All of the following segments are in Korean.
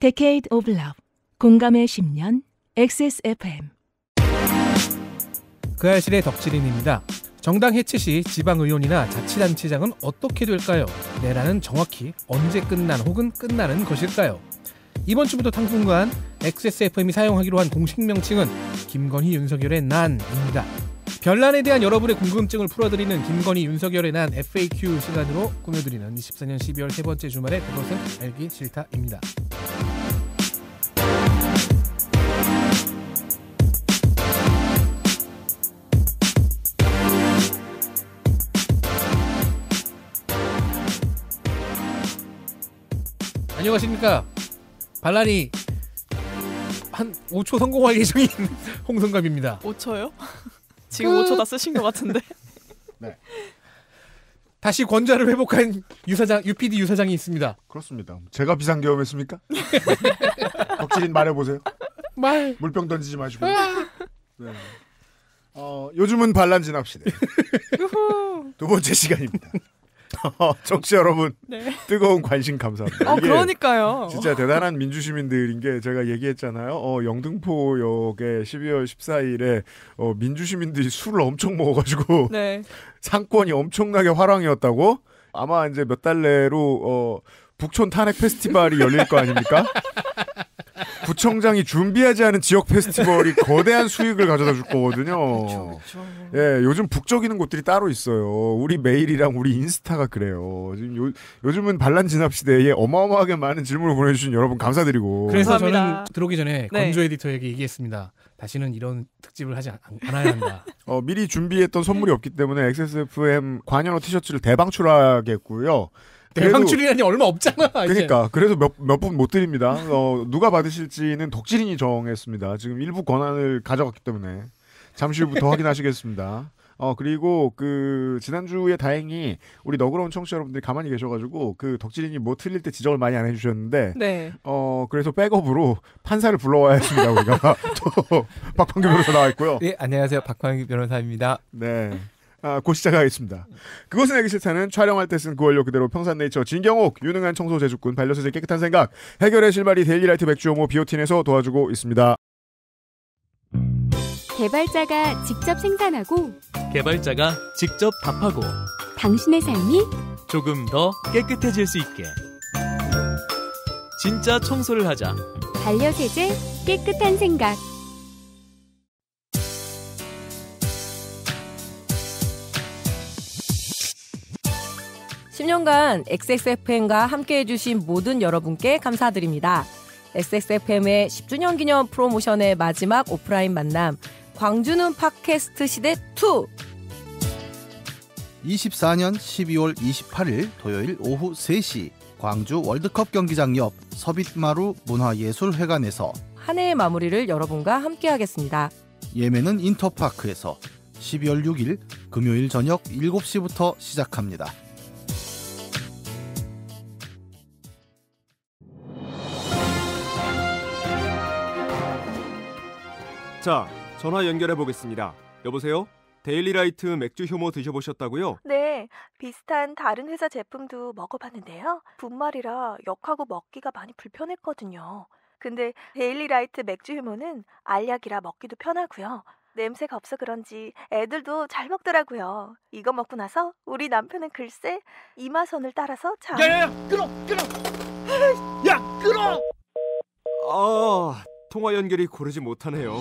Decade of Love, 공감의 10년, XSFM. 그 알실의 덕질인입니다. 정당 해체 시 지방의원이나 자치단체장은 어떻게 될까요? 내란은 정확히 언제 끝난 혹은 끝나는 것일까요? 이번 주부터 당분간 XSFM이 사용하기로 한 공식 명칭은 김건희 윤석열의 난입니다. 별난에 대한 여러분의 궁금증을 풀어드리는 김건희 윤석열의 난 FAQ 시간으로 꾸며드리는 24년 12월 세 번째 주말에 그것은 알기 싫다입니다. 안녕하십니까. 반란이 한 5초 성공할 예정인 홍성갑입니다. 5초요? 지금 5초 다 쓰신 것 같은데. 네. 다시 권좌를 회복한 UPD 유사장이 있습니다. 그렇습니다. 제가 비상계엄했습니까? 덕질인 말해보세요. 물병 던지지 마시고. 네. 요즘은 반란 진압시대. 두 번째 시간입니다. 정치 여러분, 네. 뜨거운 관심 감사합니다. 그러니까요. 진짜 대단한 민주시민들인 게 제가 얘기했잖아요. 영등포역에 12월 14일에 민주시민들이 술을 엄청 먹어가지고 네. 상권이 엄청나게 화랑이었다고. 아마 이제 몇 달 내로 북촌 탄핵 페스티벌이 열릴 거 아닙니까? 구청장이 준비하지 않은 지역 페스티벌이 거대한 수익을 가져다 줄 거거든요. 그쵸. 예, 요즘 북적이는 곳들이 따로 있어요. 우리 메일이랑 우리 인스타가 그래요. 지금 요즘은 반란 진압 시대에 어마어마하게 많은 질문을 보내주신 여러분 감사드리고. 그래서 감사합니다. 저는 들어오기 전에 네. 건조 에디터에게 얘기했습니다. 다시는 이런 특집을 하지 않아야 한다. 미리 준비했던 선물이 없기 때문에 XSFM 관현호 티셔츠를 대방출하겠고요. 대방출이라니 얼마 없잖아. 그러니까 이제. 그래서 몇 분 못 드립니다. 누가 받으실지는 덕질인이 정했습니다. 지금 일부 권한을 가져갔기 때문에 잠시 후부터 확인하시겠습니다. 그리고 지난주에 다행히 우리 너그러운 청취자 여러분들이 가만히 계셔가지고 덕질인이 뭐 틀릴 때 지적을 많이 안 해주셨는데 네. 그래서 백업으로 판사를 불러와야 했습니다. 우리가 또 박판규 변호사 나와 있고요. 네, 안녕하세요. 박판규 변호사입니다. 네. 곧 시작하겠습니다. 그것은 알기 싫다는 촬영할 때 쓴 그 원료 그대로 평산네이처 진경옥 유능한 청소 제주꾼 반려세제 깨끗한 생각 해결의 실마리 데일리라이트 맥주 호모 비오틴에서 도와주고 있습니다. 개발자가 직접 생산하고 개발자가 직접 답하고 당신의 삶이 조금 더 깨끗해질 수 있게 진짜 청소를 하자. 반려세제 깨끗한 생각. (10년간) XSFM과 함께해 주신 모든 여러분께 감사드립니다. XSFM의 10주년 기념 프로모션의 마지막 오프라인 만남 광주는 팟캐스트 시대 2 24년 12월 28일 토요일 오후 3시 광주 월드컵 경기장 옆 서빛마루 문화예술회관에서 한 해의 마무리를 여러분과 함께하겠습니다. 예매는 인터파크에서 12월 6일 금요일 저녁 7시부터 시작합니다. 자, 전화 연결해 보겠습니다. 여보세요? 데일리라이트 맥주 효모 드셔보셨다고요? 네, 비슷한 다른 회사 제품도 먹어봤는데요. 분말이라 역하고 먹기가 많이 불편했거든요. 근데 데일리라이트 맥주 효모는 알약이라 먹기도 편하고요. 냄새가 없어 그런지 애들도 잘 먹더라고요. 이거 먹고 나서 우리 남편은 글쎄 이마선을 따라서 참... 야야야! 끊어! 야! 끊어! 통화 연결이 고르지 못하네요.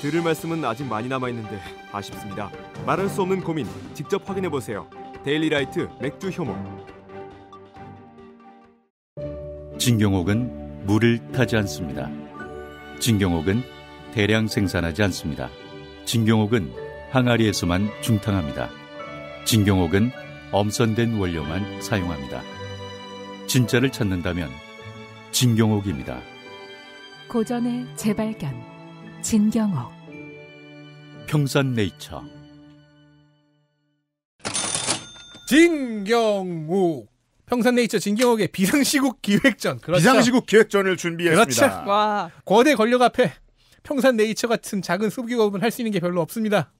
들을 말씀은 아직 많이 남아있는데 아쉽습니다. 말할 수 없는 고민 직접 확인해보세요. 데일리라이트 맥주 효모. 진경옥은 물을 타지 않습니다. 진경옥은 대량 생산하지 않습니다. 진경옥은 항아리에서만 중탕합니다. 진경옥은 엄선된 원료만 사용합니다. 진짜를 찾는다면 진경옥입니다. 고전의 재발견 진경옥. 평산네이처. 진경옥. 평산네이처 진경옥의 비상시국 기획전. 그렇죠. 비상시국 기획전을 준비했습니다. 그렇죠. 와. 거대 권력 앞에 평산네이처 같은 작은 소기업은 할 수 있는 게 별로 없습니다.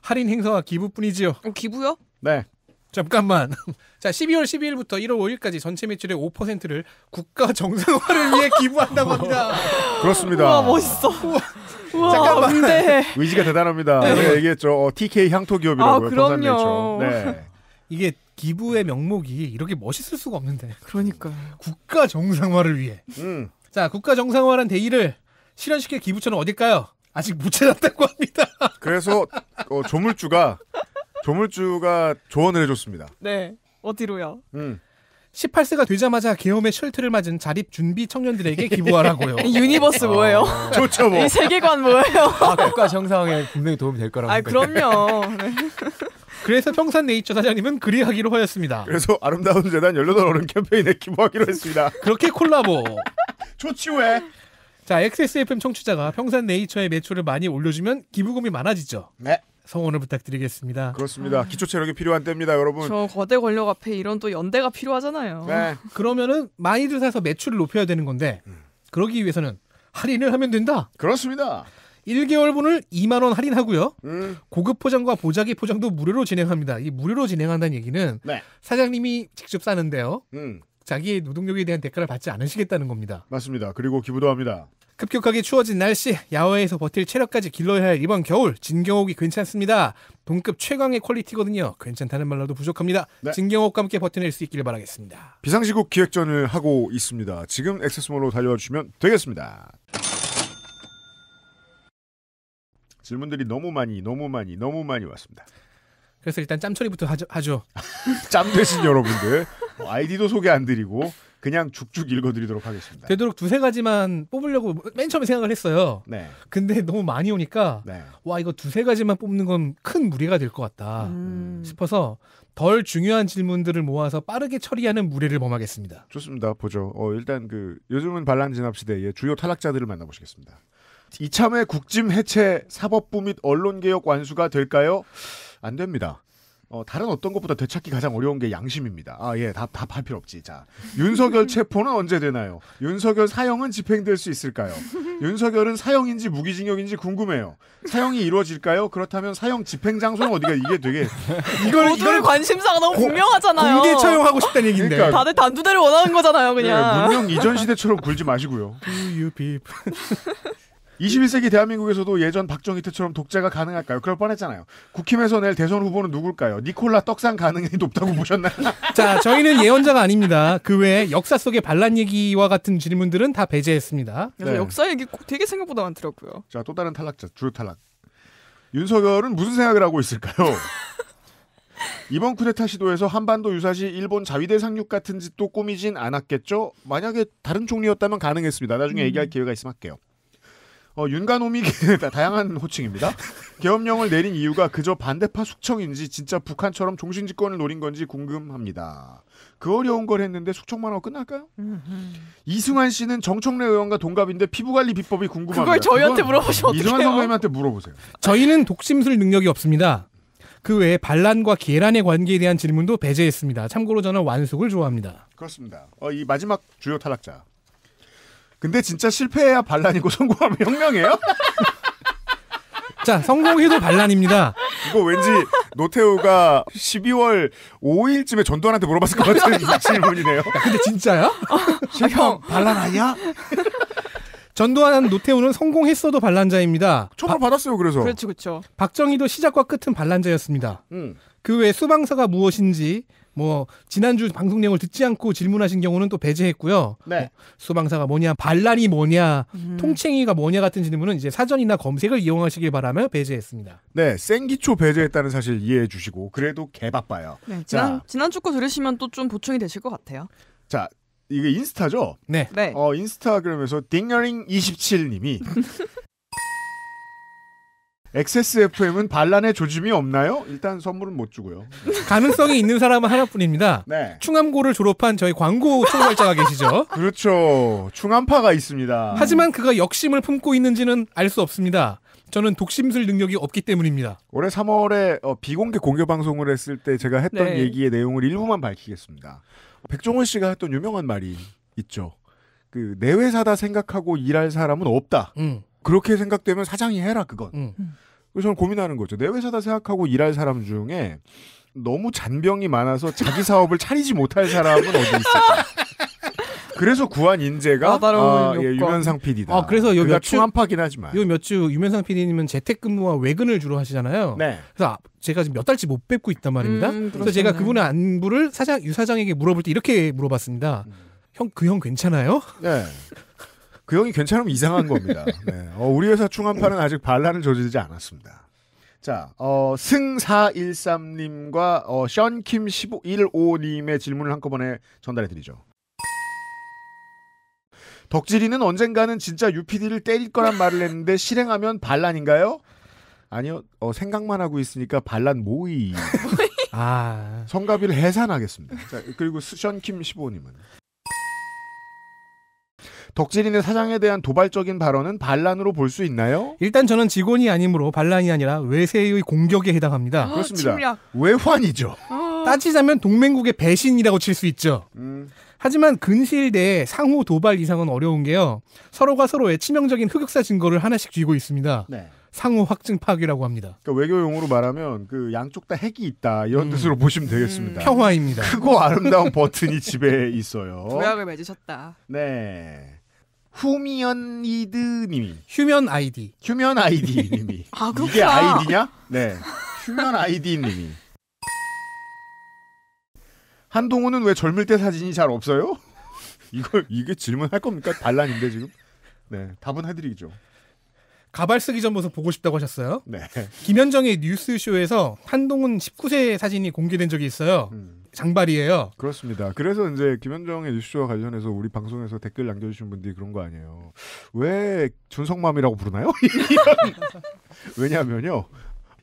할인 행사와 기부뿐이지요. 기부요? 네. 잠깐만. 자, 12월 12일부터 1월 5일까지 전체 매출의 5%를 국가 정상화를 위해 기부한다고 합니다. 그렇습니다. 우와, 멋있어. 우와, 잠깐만. 네. 의지가 대단합니다. 네. 제가 얘기했죠. TK 향토 기업이라고요. 그럼요. 네. 이게 기부의 명목이 이렇게 멋있을 수가 없는데. 그러니까요. 국가 정상화를 위해. 자, 국가 정상화란 대의를 실현시킬 기부처는 어딜까요? 아직 못 찾았다고 합니다. 그래서 조물주가 조언을 해줬습니다. 네. 어디로요? 18세가 되자마자 계엄의 철퇴를 맞은 자립 준비 청년들에게 기부하라고요. 유니버스 뭐예요? 좋죠, 뭐. 이 세계관 뭐예요? 국가 정상에 분명히 도움이 될 거라고. 그럼요. 네. 그래서 평산네이처 사장님은 그리하기로 하였습니다. 그래서 아름다운 재단 18어른 캠페인에 기부하기로 했습니다. 그렇게 콜라보. 좋지 왜? 자, XSFM 청취자가 평산네이처의 매출을 많이 올려주면 기부금이 많아지죠. 네. 성원을 부탁드리겠습니다. 그렇습니다. 기초 체력이 필요한 때입니다, 여러분. 저 거대 권력 앞에 이런 또 연대가 필요하잖아요. 네. 그러면은 많이들 사서 매출을 높여야 되는 건데 그러기 위해서는 할인을 하면 된다. 그렇습니다. 1개월분을 2만 원 할인하고요. 고급 포장과 보자기 포장도 무료로 진행합니다. 이 무료로 진행한다는 얘기는 네. 사장님이 직접 싸는데요. 자기의 노동력에 대한 대가를 받지 않으시겠다는 겁니다. 맞습니다. 그리고 기부도 합니다. 급격하게 추워진 날씨, 야외에서 버틸 체력까지 길러야 할 이번 겨울, 진경옥이 괜찮습니다. 동급 최강의 퀄리티거든요. 괜찮다는 말로도 부족합니다. 네. 진경옥과 함께 버텨낼 수 있길 바라겠습니다. 비상시국 기획전을 하고 있습니다. 지금 액세스몰로 달려와 주시면 되겠습니다. 질문들이 너무 많이 왔습니다. 그래서 일단 짬처리부터 하죠. 짬 되신 여러분들 아이디도 소개 안 드리고 그냥 쭉쭉 읽어드리도록 하겠습니다. 되도록 두세 가지만 뽑으려고 맨 처음에 생각을 했어요. 네. 근데 너무 많이 오니까 네. 와 이거 두세 가지만 뽑는 건 큰 무리가 될 것 같다 싶어서 덜 중요한 질문들을 모아서 빠르게 처리하는 무례를 범하겠습니다. 좋습니다. 보죠. 일단 요즘은 반란 진압 시대의 주요 탈락자들을 만나보시겠습니다. 이참에 국짐 해체, 사법부 및 언론개혁 완수가 될까요? 안 됩니다. 다른 어떤 것보다 되찾기 가장 어려운 게 양심입니다. 답할 필요 없지. 자, 윤석열 체포는 언제 되나요? 윤석열 사형은 집행될 수 있을까요? 윤석열은 사형인지 무기징역인지 궁금해요. 사형이 이루어질까요? 그렇다면 사형 집행 장소는 어디가 이게 되게 모두의 관심사가 너무 분명하잖아요. 공개 처형하고 싶다는 얘기인데. 그러니까, 다들 단두대를 원하는 거잖아요, 그냥. 문명 이전 시대처럼 굴지 마시고요. Do you people? 21세기 대한민국에서도 예전 박정희 때처럼 독재가 가능할까요? 그럴 뻔했잖아요. 국힘에서 낼 대선 후보는 누굴까요? 니콜라 떡상 가능성이 높다고 보셨나요? 자, 저희는 예언자가 아닙니다. 그 외에 역사 속의 반란 얘기와 같은 질문들은 다 배제했습니다. 네. 역사 얘기 되게 생각보다 많더라고요. 자, 또 다른 탈락자, 주요 탈락. 윤석열은 무슨 생각을 하고 있을까요? 이번 쿠데타 시도에서 한반도 유사시 일본 자위대 상륙 같은 짓도 꾸미진 않았겠죠? 만약에 다른 총리였다면 가능했습니다. 나중에 얘기할 기회가 있으면 할게요. 윤가노미 다양한 호칭입니다. 계엄령을 내린 이유가 그저 반대파 숙청인지 진짜 북한처럼 종신집권을 노린 건지 궁금합니다. 그 어려운 걸 했는데 숙청만 하고 끝날까요? 이승환 씨는 정청래 의원과 동갑인데 피부관리 비법이 궁금합니다. 그걸 저희한테 물어보시면 어떡해요? 이승환 선생님한테 물어보세요. 저희는 독심술 능력이 없습니다. 그 외에 반란과 계란의 관계에 대한 질문도 배제했습니다. 참고로 저는 완숙을 좋아합니다. 그렇습니다. 이 마지막 주요 탈락자. 근데 진짜 실패해야 반란이고 성공하면 혁명이에요? 자, 성공해도 반란입니다. 이거 왠지 노태우가 12월 5일쯤에 전두환한테 물어봤을 것 같은 질문이네요. 근데 진짜야? 형 반란 아니야? 전두환 노태우는 성공했어도 반란자입니다. 처벌 받았어요. 그래서. 그렇죠. 박정희도 시작과 끝은 반란자였습니다. 그 외에 수방사가 무엇인지 지난주 방송 내용을 듣지 않고 질문하신 경우는 또 배제했고요. 네. 수방사가 뭐냐, 반란이 뭐냐, 통챙이가 뭐냐 같은 질문은 이제 사전이나 검색을 이용하시길 바라며 배제했습니다. 네, 생기초 배제했다는 사실 이해해 주시고 그래도 개바빠요. 네, 지난주 거 들으시면 또 좀 보충이 되실 것 같아요. 자, 이게 인스타죠? 네. 인스타그램에서 딩어링27님이 XSFM은 반란의 조짐이 없나요? 일단 선물은 못 주고요. 가능성이 있는 사람은 하나뿐입니다. 네. 충암고를 졸업한 저희 광고 총괄자가 계시죠. 그렇죠. 충암파가 있습니다. 하지만 그가 역심을 품고 있는지는 알 수 없습니다. 저는 독심술 능력이 없기 때문입니다. 올해 3월에 비공개 공개 방송을 했을 때 제가 했던 얘기의 내용을 일부만 밝히겠습니다. 백종원 씨가 했던 유명한 말이 있죠. 내 회사다 생각하고 일할 사람은 없다. 그렇게 생각되면 사장이 해라 그건. 그래서 저는 고민하는 거죠. 내 회사다 생각하고 일할 사람 중에 너무 잔병이 많아서 자기 사업을 차리지 못할 사람은 어디 있을까? 그래서 구한 인재가 유면상 PD다. 그래서 요 몇 주 충한파긴 하지만 요 몇 주 유면상 PD님은 재택근무와 외근을 주로 하시잖아요. 네. 그래서 제가 지금 몇 달째 못 뵙고 있단 말입니다. 그래서 제가 그분의 안부를 유 사장에게 물어볼 때 이렇게 물어봤습니다. 그 형 괜찮아요? 네. 그 형이 괜찮으면 이상한 겁니다. 네. 우리 회사 충한파는 아직 반란을 저지르지 않았습니다. 자, 승413님과 션킴1515님의 질문을 한꺼번에 전달해드리죠. 덕질이는 언젠가는 진짜 UPD를 때릴 거란 말을 했는데 실행하면 반란인가요? 아니요. 생각만 하고 있으니까 반란 모의. 성가비를 해산하겠습니다. 자, 그리고 션킴15님은 덕질인의 사장에 대한 도발적인 발언은 반란으로 볼 수 있나요? 일단 저는 직원이 아니므로 반란이 아니라 외세의 공격에 해당합니다. 그렇습니다. 침략. 외환이죠. 따지자면 동맹국의 배신이라고 칠 수 있죠. 하지만 근시일 내에 상호 도발 이상은 어려운 게요. 서로가 서로의 치명적인 흑역사 증거를 하나씩 쥐고 있습니다. 네. 상호 확증 파괴라고 합니다. 그러니까 외교용어로 말하면 그 양쪽 다 핵이 있다 이런 뜻으로 보시면 되겠습니다. 평화입니다. 크고 아름다운 버튼이 집에 있어요. 도약을 맺으셨다. 네. 후미언이드님이 휴면 아이디 님이 그렇구나. 이게 아이디냐? 네. 휴면 아이디님이 한동훈은 왜 젊을 때 사진이 잘 없어요? 이게 질문할 겁니까? 반란인데 지금. 네, 답은 해드리죠. 가발 쓰기 전 모습 보고 싶다고 하셨어요. 네. 김현정의 뉴스쇼에서 한동훈 19세 사진이 공개된 적이 있어요. 장발이에요. 그렇습니다. 그래서 이제 김현정의 뉴스쇼와 관련해서 우리 방송에서 댓글 남겨주신 분들이 그런 거 아니에요. 왜 준성맘이라고 부르나요? 왜냐하면요.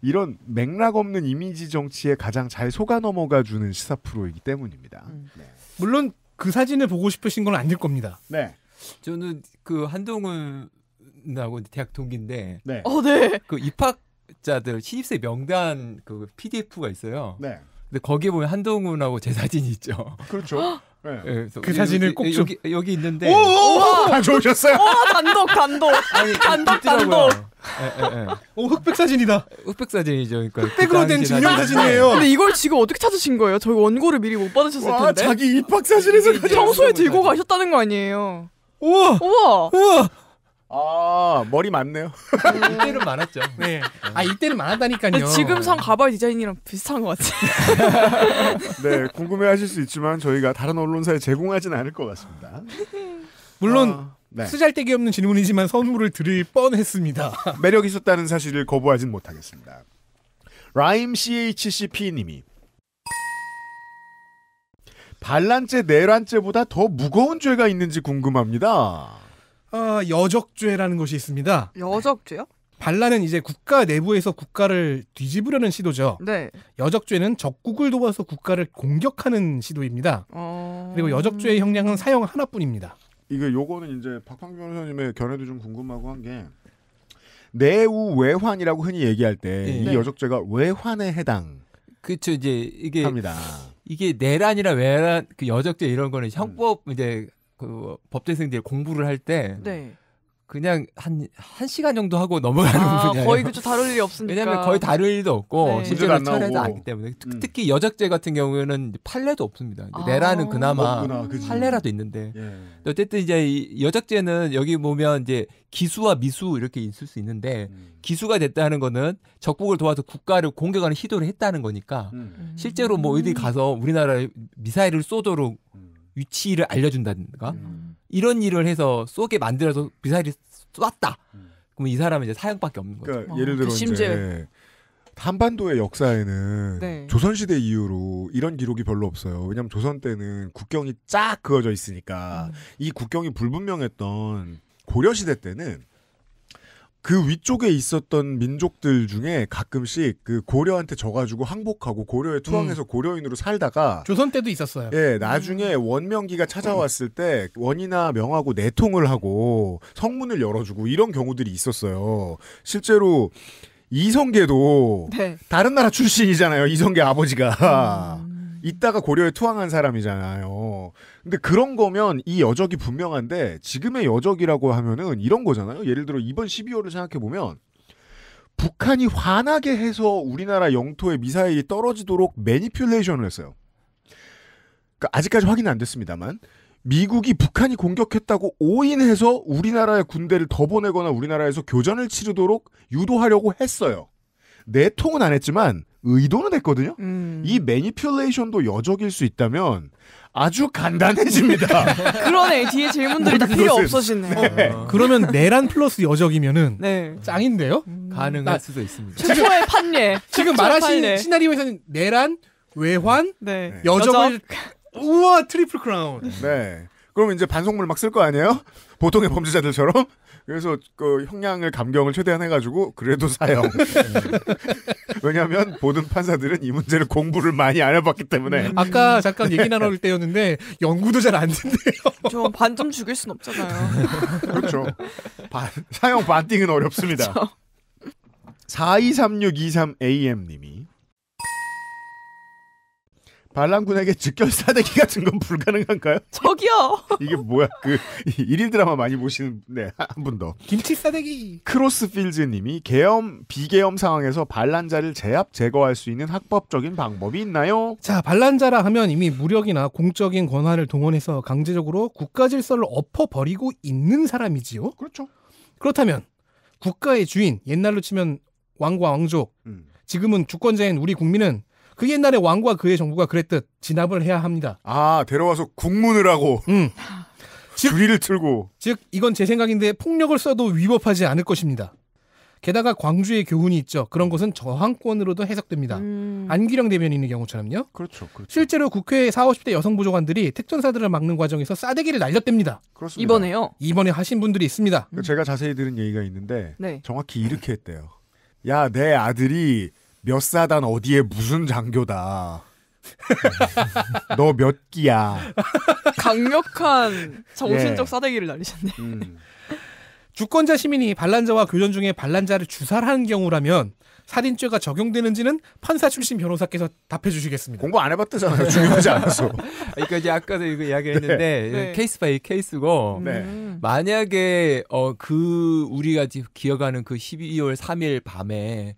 이런 맥락 없는 이미지 정치에 가장 잘 속아 넘어가주는 시사 프로이기 때문입니다. 네. 물론 그 사진을 보고 싶으신 건 아닐 겁니다. 네. 저는 그 한동훈하고 대학 동기인데, 네. 네. 그 입학자들 신입생 명단 그 PDF가 있어요. 네. 근데 거기에 보면 한동훈하고 제 사진이 있죠. 그렇죠. 네. 그래서 그 사진을 꼭 좀 여기 있는데. 가져오셨어요? 단독. 아니, 단독. 흑백 사진이다. 흑백 사진이죠. 그러니까 흑백으로 된 증명 사진이에요. 근데 이걸 지금 어떻게 찾으신 거예요? 저희 원고를 미리 못 받으셨을 텐데. 자기 입학 사진에서 평소에 들고 가셨다는 거 아니에요? 우와. 머리 많네요. 이때는 많았죠. 네. 이때는 많았다니까요. 지금 산 가발 디자인이랑 비슷한 것 같아요. 네, 궁금해하실 수 있지만 저희가 다른 언론사에 제공하지는 않을 것 같습니다. 물론 네. 쓰잘데기 없는 질문이지만 선물을 드릴 뻔했습니다. 매력 있었다는 사실을 거부하진 못하겠습니다. 라임 CHCP님이 반란죄, 내란죄보다 더 무거운 죄가 있는지 궁금합니다. 여적죄라는 것이 있습니다. 여적죄요? 반란은 이제 국가 내부에서 국가를 뒤집으려는 시도죠. 네. 여적죄는 적국을 도와서 국가를 공격하는 시도입니다. 그리고 여적죄의 형량은 사형 하나뿐입니다. 요거는 이제 박판규 변호사님의 견해도 좀 궁금하고 한 게 내우 외환이라고 흔히 얘기할 때 이 여적죄가 외환에 해당. 그렇죠. 이제 이게 합니다. 이게 내란이나 외란 그 여적죄 이런 거는 형법 이제 그 법대생들이 공부를 할 때 그냥 한 시간 정도 하고 넘어가는 부분이에요. 거의 그쵸. 다룰 일이 없으니까. 왜냐하면 거의 다룰 일도 없고 실제로 문제도 안 처리하지 나오고. 않기 때문에 특히 여적죄 같은 경우에는 판례도 없습니다. 내란은 그나마 판례라도 있는데 어쨌든 이제 이 여적죄는 여기 보면 이제 기수와 미수 이렇게 있을 수 있는데 기수가 됐다는 거는 적국을 도와서 국가를 공격하는 시도를 했다는 거니까 실제로 뭐 어디 가서 우리나라에 미사일을 쏘도록 위치를 알려준다든가 이런 일을 해서 쏘게 만들어서 미사일이 쐈다. 그럼 이 사람은 이제 사형밖에 없는 거죠. 그러니까 예를 들어 이제 한반도의 역사에는 조선시대 이후로 이런 기록이 별로 없어요. 왜냐하면 조선 때는 국경이 쫙 그어져 있으니까 이 국경이 불분명했던 고려시대 때는 그 위쪽에 있었던 민족들 중에 가끔씩 그 고려한테 져가지고 항복하고 고려에 투항해서 고려인으로 살다가 조선 때도 있었어요. 예, 나중에 원명기가 찾아왔을 때 원이나 명하고 내통을 하고 성문을 열어주고 이런 경우들이 있었어요. 실제로 이성계도 다른 나라 출신이잖아요. 이성계 아버지가. 이따가 고려에 투항한 사람이잖아요. 근데 그런 거면 이 여적이 분명한데 지금의 여적이라고 하면은 이런 거잖아요. 예를 들어 이번 12월을 생각해보면 북한이 화나게 해서 우리나라 영토에 미사일이 떨어지도록 매니퓰레이션을 했어요. 그러니까 아직까지 확인은 안 됐습니다만 미국이 북한이 공격했다고 오인해서 우리나라의 군대를 더 보내거나 우리나라에서 교전을 치르도록 유도하려고 했어요. 내통은 안 했지만 의도는 했거든요. 이 매니퓰레이션도 여적일 수 있다면 아주 간단해집니다. 그러네. 뒤에 질문들이 다 필요 없어지네. 네. 그러면 내란 플러스 여적이면은 네. 짱인데요? 가능할 수도 있습니다. 최초의 판례. 지금 말하신 시나리오에서는 내란, 외환, 네. 여적을 우와 트리플 크라운. 네. 그러면 이제 반송물 막 쓸 거 아니에요? 보통의 범죄자들처럼. 그래서 그 형량을 감경을 최대한 해가지고 그래도 사형. 왜냐하면 모든 판사들은 이 문제를 공부를 많이 안 해봤기 때문에. 아까 잠깐 얘기 나눌 때였는데 연구도 잘 안 된대요. 저 반 좀 죽일 순 없잖아요. 그렇죠. 사형 반띵은 어렵습니다. 그렇죠. 423623AM님이 반란군에게 즉결 사대기 같은 건 불가능한가요? 저기요. 이게 뭐야? 그 1일 드라마 많이 보시는 한 분 더. 김치 사대기. 크로스필즈님이 비계엄 상황에서 반란자를 제압 제거할 수 있는 학법적인 방법이 있나요? 자, 반란자라 하면 이미 무력이나 공적인 권한을 동원해서 강제적으로 국가 질서를 엎어버리고 있는 사람이지요. 그렇죠. 그렇다면 국가의 주인, 옛날로 치면 왕과 왕족, 지금은 주권자인 우리 국민은 그 옛날에 왕과 그의 정부가 그랬듯 진압을 해야 합니다. 아, 데려와서 국문을 하고 주리를 틀고. 즉 이건 제 생각인데 폭력을 써도 위법하지 않을 것입니다. 게다가 광주의 교훈이 있죠. 그런 것은 저항권으로도 해석됩니다. 안기령 대변인의 경우처럼요. 그렇죠. 실제로 국회 40, 50대 여성 부족관들이 특전사들을 막는 과정에서 싸대기를 날렸답니다. 그렇습니다. 이번에요? 이번에 하신 분들이 있습니다. 제가 자세히 들은 얘기가 있는데 네. 정확히 이렇게 했대요. 야, 내 아들이 몇 사단 어디에 무슨 장교다. 너 몇 기야. 강력한 정신적 싸대기를 날리셨네. 주권자 시민이 반란자와 교전 중에 반란자를 주살하는 경우라면 살인죄가 적용되는지는 판사 출신 변호사께서 답해 주시겠습니다. 공부 안 해봤다잖아요. 중요하지 않아서. 그러니까 이제 아까도 이거 이야기했는데 네. 케이스 바이 케이스고 만약에 우리가 기억하는 그 12월 3일 밤에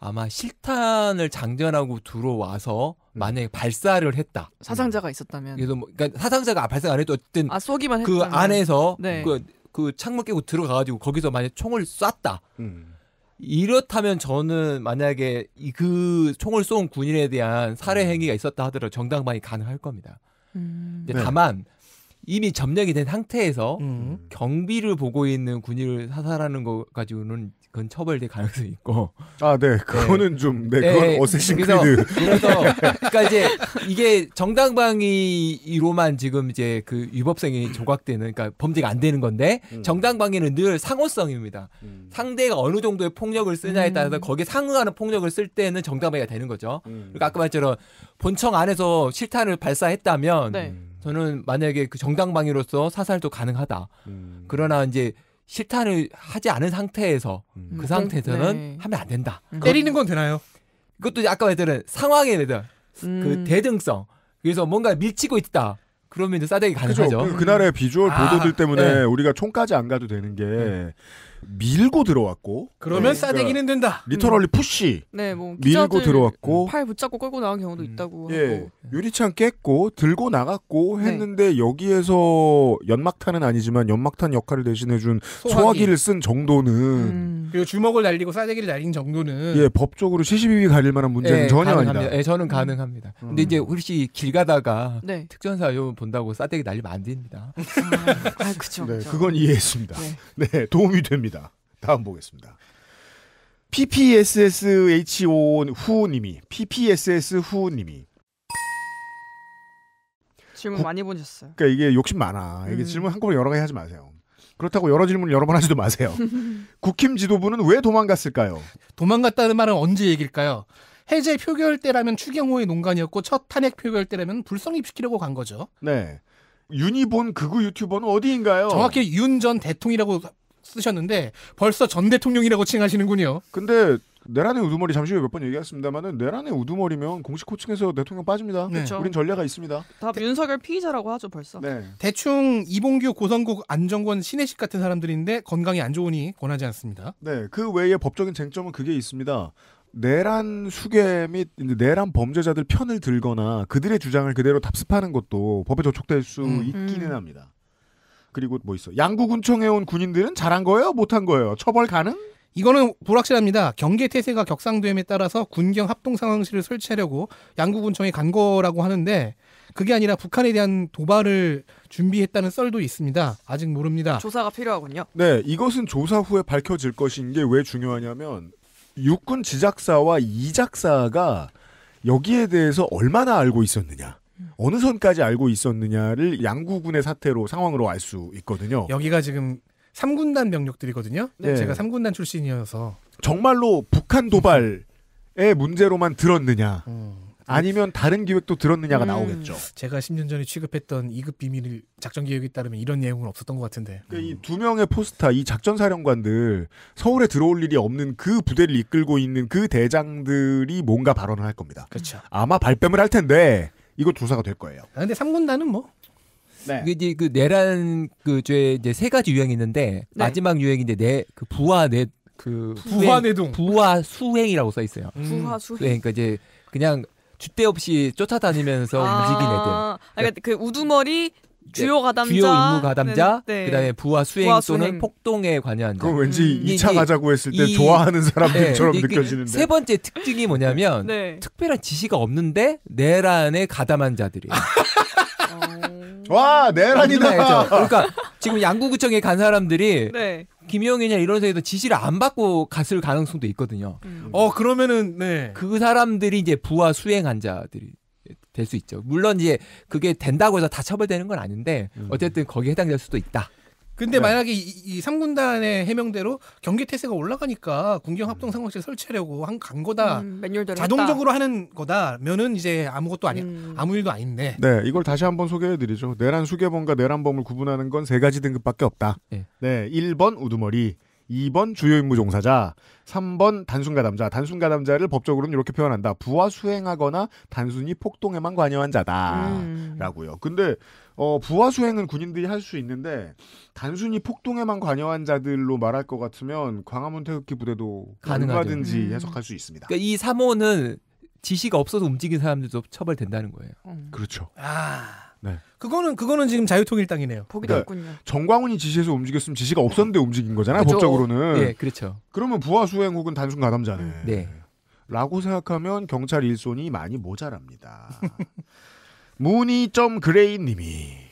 아마 실탄을 장전하고 들어와서 만약에 발사를 했다. 사상자가 있었다면. 그래서 그러니까 사상자가 발사 안 해도 어쨌든 쏘기만 그 했다면. 안에서 네. 그 창문 깨고 들어가가지고 거기서 만약 총을 쐈다. 이렇다면 저는 만약에 그 총을 쏜 군인에 대한 살해 행위가 있었다 하더라도 정당방위 가능할 겁니다. 근데 다만 이미 점령이 된 상태에서 경비를 보고 있는 군인을 사살하는 거 가지고는 그건 처벌될 가능성이 있고. 아, 네. 그거는 좀, 그건 어쌔신 크리드. 그래서, 그러니까 이제 이게 정당방위로만 지금 이제 그 위법성이 조각되는, 그러니까 범죄가 안 되는 건데, 정당방위는 늘 상호성입니다. 상대가 어느 정도의 폭력을 쓰냐에 따라서 거기에 상응하는 폭력을 쓸 때는 정당방위가 되는 거죠. 그러니까 아까 말처럼 본청 안에서 실탄을 발사했다면, 저는 만약에 그 정당방위로서 사살도 가능하다. 그러나 이제 실탄을 하지 않은 상태에서 그 상태에서는 하면 안 된다. 때리는 건 되나요? 그것도 아까 말했던 상황에 대한 그 대등성. 그래서 뭔가 밀치고 있다. 그러면 이제 싸대기 가능하죠. 그렇죠. 그날의 비주얼 보도들 때문에 우리가 총까지 안 가도 되는 게 밀고 들어왔고. 그러면 싸대기는 된다. 리터럴리 푸시. 네, 뭐 밀고 들어왔고. 팔 붙잡고 끌고 나간 경우도 있다고 하고. 유리창 깼고 들고 나갔고 했는데 여기에서 연막탄은 아니지만 연막탄 역할을 대신해준 소화기를 쓴 정도는. 그리고 주먹을 날리고 싸대기를 날린 정도는. 법적으로 72위 가릴 만한 문제는 전혀 가능합니다. 아니다. 저는 가능합니다. 근데 이제 혹시 길 가다가 특전사 본다고 싸대기 날리면 안 됩니다. 그쵸. 네, 그건 이해했습니다. 네, 도움이 됩니다. 다음 보겠습니다. PPSS 후님이 질문 많이 보내셨어요. 그러니까 이게 욕심 많아. 이게 질문 한꺼번에 여러 가지 하지 마세요. 그렇다고 여러 질문을 여러 번 하지도 마세요. 국힘 지도부는 왜 도망갔을까요? 도망갔다는 말은 언제 얘기일까요? 해제 표결 때라면 추경호의 농간이었고 첫 탄핵 표결 때라면 불성립시키려고 간 거죠. 네. 유니본 극우 유튜버는 어디인가요? 정확히 윤 전 대통이라고 쓰셨는데 벌써 전 대통령이라고 칭하시는군요. 근데 내란의 우두머리 잠시 후에 몇 번 얘기했습니다만은 내란의 우두머리면 공식 코칭에서 대통령 빠집니다. 네. 우린 전례가 있습니다. 다 윤석열 피의자라고 하죠 벌써. 네. 대충 이봉규, 고성국, 안정권, 신혜식 같은 사람들인데 건강이 안 좋으니 권하지 않습니다. 네, 그 외에 법적인 쟁점은 그게 있습니다. 내란 수괴 및 내란 범죄자들 편을 들거나 그들의 주장을 그대로 답습하는 것도 법에 저촉될 수 있기는 합니다. 그리고 뭐 있어? 양구군청에 온 군인들은 잘한 거예요? 못한 거예요? 처벌 가능? 이거는 불확실합니다. 경계 태세가 격상됨에 따라서 군경 합동 상황실을 설치하려고 양구군청에 간 거라고 하는데 그게 아니라 북한에 대한 도발을 준비했다는 썰도 있습니다. 아직 모릅니다. 조사가 필요하군요. 네, 이것은 조사 후에 밝혀질 것인 게 왜 중요하냐면 육군 지작사와 이작사가 여기에 대해서 얼마나 알고 있었느냐, 어느 선까지 알고 있었느냐를 양구군의 사태로 상황으로 알 수 있거든요. 여기가 지금 3군단 병력들이거든요. 네. 제가 3군단 출신이어서 정말로 북한 도발의 문제로만 들었느냐 아니면 다른 기획도 들었느냐가 나오겠죠. 제가 10년 전에 취급했던 2급 비밀 작전 기획에 따르면 이런 내용은 없었던 것 같은데. 그러니까 이 두 명의 포스타, 이 작전사령관들 서울에 들어올 일이 없는 그 부대를 이끌고 있는 그 대장들이 뭔가 발언을 할 겁니다. 그렇죠. 아마 발뺌을 할 텐데 이거 조사가 될 거예요. 근데 3군단은 뭐 네. 이제 그 내란 그 죄 이제 세 가지 유형이 있는데 네. 마지막 유형인데 그 부하 내동 부하 수행이라고 써 있어요. 부하 수행. 그러니까 이제 그냥 줏대 없이 쫓아다니면서 움직인 애들. 그러니까 그 우두머리 주요 가담자, 주요 임무 가담자, 네. 그다음에 부하 수행 또는 폭동에 관여한 자. 그럼 왠지 2차 가자고 했을 때 좋아하는 사람들처럼 느껴지는데. 세 번째 특징이 뭐냐면 네. 특별한 지시가 없는데 내란에 가담한 자들이에요. 와, 내란이다. 그러니까 지금 양구구청에 간 사람들이 네. 김용이냐 이런 데에도 지시를 안 받고 갔을 가능성도 있거든요. 그러면은 네. 그 사람들이 이제 부하 수행한 자들이 될 수 있죠. 물론 이제 그게 된다고 해서 다 처벌되는 건 아닌데 어쨌든 거기에 해당될 수도 있다. 근데 만약에 이 3군단의 해명대로 경계 태세가 올라가니까 군경 합동 상황실 설치하려고 간 거다. 자동적으로 했다. 하는 거다면은 이제 아무것도 아무 일도 아닌데. 네, 이걸 다시 한번 소개해드리죠. 내란 수괴범과 내란범을 구분하는 건 세 가지 등급밖에 없다. 네, 1번 우두머리, 2번 주요 임무 종사자, 3번 단순가담자. 단순가담자를 법적으로는 이렇게 표현한다. 부하 수행하거나 단순히 폭동에만 관여한 자다라고요. 근데 부하 수행은 군인들이 할 수 있는데 단순히 폭동에만 관여한 자들로 말할 것 같으면 광화문 태극기 부대도 얼마든지 해석할 수 있습니다. 그러니까 이 3호는 지시가 없어서 움직인 사람들도 처벌된다는 거예요. 그렇죠. 네. 그거는 지금 자유통일당이네요. 보기도 했군요. 정광훈이 지시해서 움직였으면 지시가 없었는데 움직인 거잖아요. 그렇죠. 법적으로는. 네, 그렇죠. 그러면 부하 수행 혹은 단순 가담자네. 네. 라고 생각하면 경찰 일손이 많이 모자랍니다. 문희.그레이님이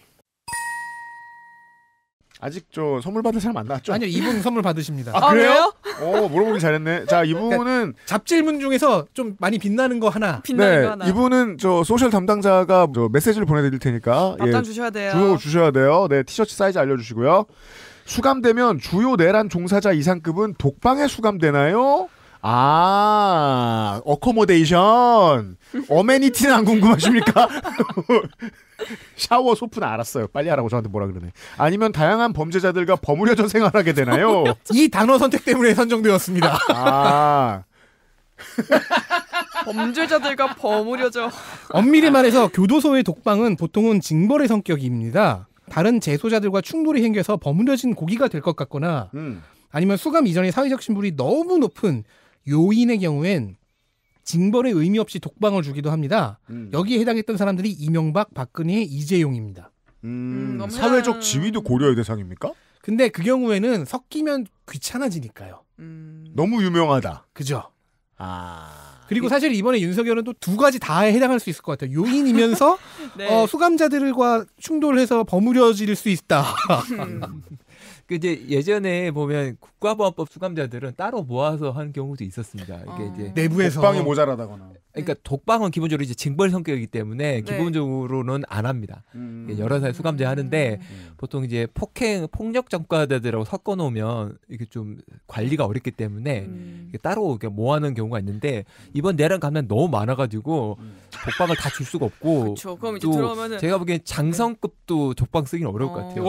아직 저 선물 받을 사람 안 나왔죠? 아니요, 이분 선물 받으십니다. 아, 그래요? 물어보기 잘했네. 자, 이분은 그러니까 잡질문 중에서 좀 많이 빛나는 거 하나. 이분은 저 소셜 담당자가 저 메시지를 보내드릴 테니까 답장 주셔야 돼요. 주셔야 돼요. 네, 티셔츠 사이즈 알려주시고요. 수감되면 주요 내란 종사자 이상급은 독방에 수감되나요? 어코모데이션. 어메니티는 안 궁금하십니까? 샤워 소프는 알았어요. 빨리 하라고 저한테 뭐라 그러네. 아니면 다양한 범죄자들과 버무려져 생활하게 되나요? 이 단어 선택 때문에 선정되었습니다. 범죄자들과 버무려져. 엄밀히 말해서 교도소의 독방은 보통은 징벌의 성격입니다. 다른 재소자들과 충돌이 생겨서 버무려진 고기가 될 것 같거나 아니면 수감 이전에 사회적 신분이 너무 높은 요인의 경우엔 징벌의 의미 없이 독방을 주기도 합니다. 여기에 해당했던 사람들이 이명박, 박근혜, 이재용입니다. 사회적 지위도 고려의 대상입니까? 근데 그 경우에는 섞이면 귀찮아지니까요. 너무 유명하다. 그죠? 그리고 사실 이번에 윤석열은 또 두 가지 다에 해당할 수 있을 것 같아요. 요인이면서 네. 수감자들과 충돌해서 버무려질 수 있다. 그 이제 예전에 보면 국가보안법 수감자들은 따로 모아서 하는 경우도 있었습니다. 이게 이제 내부에서 독방이 모자라다거나. 그러니까 독방은 기본적으로 이제 징벌 성격이기 때문에 네. 기본적으로는 안 합니다. 여러 살 수감자 하는데 보통 이제 폭력 전과자들하고 섞어 놓으면 이게 좀 관리가 어렵기 때문에 이게 따로 이렇게 모아놓은 경우가 있는데 이번 내란 감면 너무 많아가지고 독방을 다 줄 수가 없고 그쵸. 그럼 이제 또 들어오면은 제가 보기엔 장성급도 독방 쓰기는 어려울 것 같아요.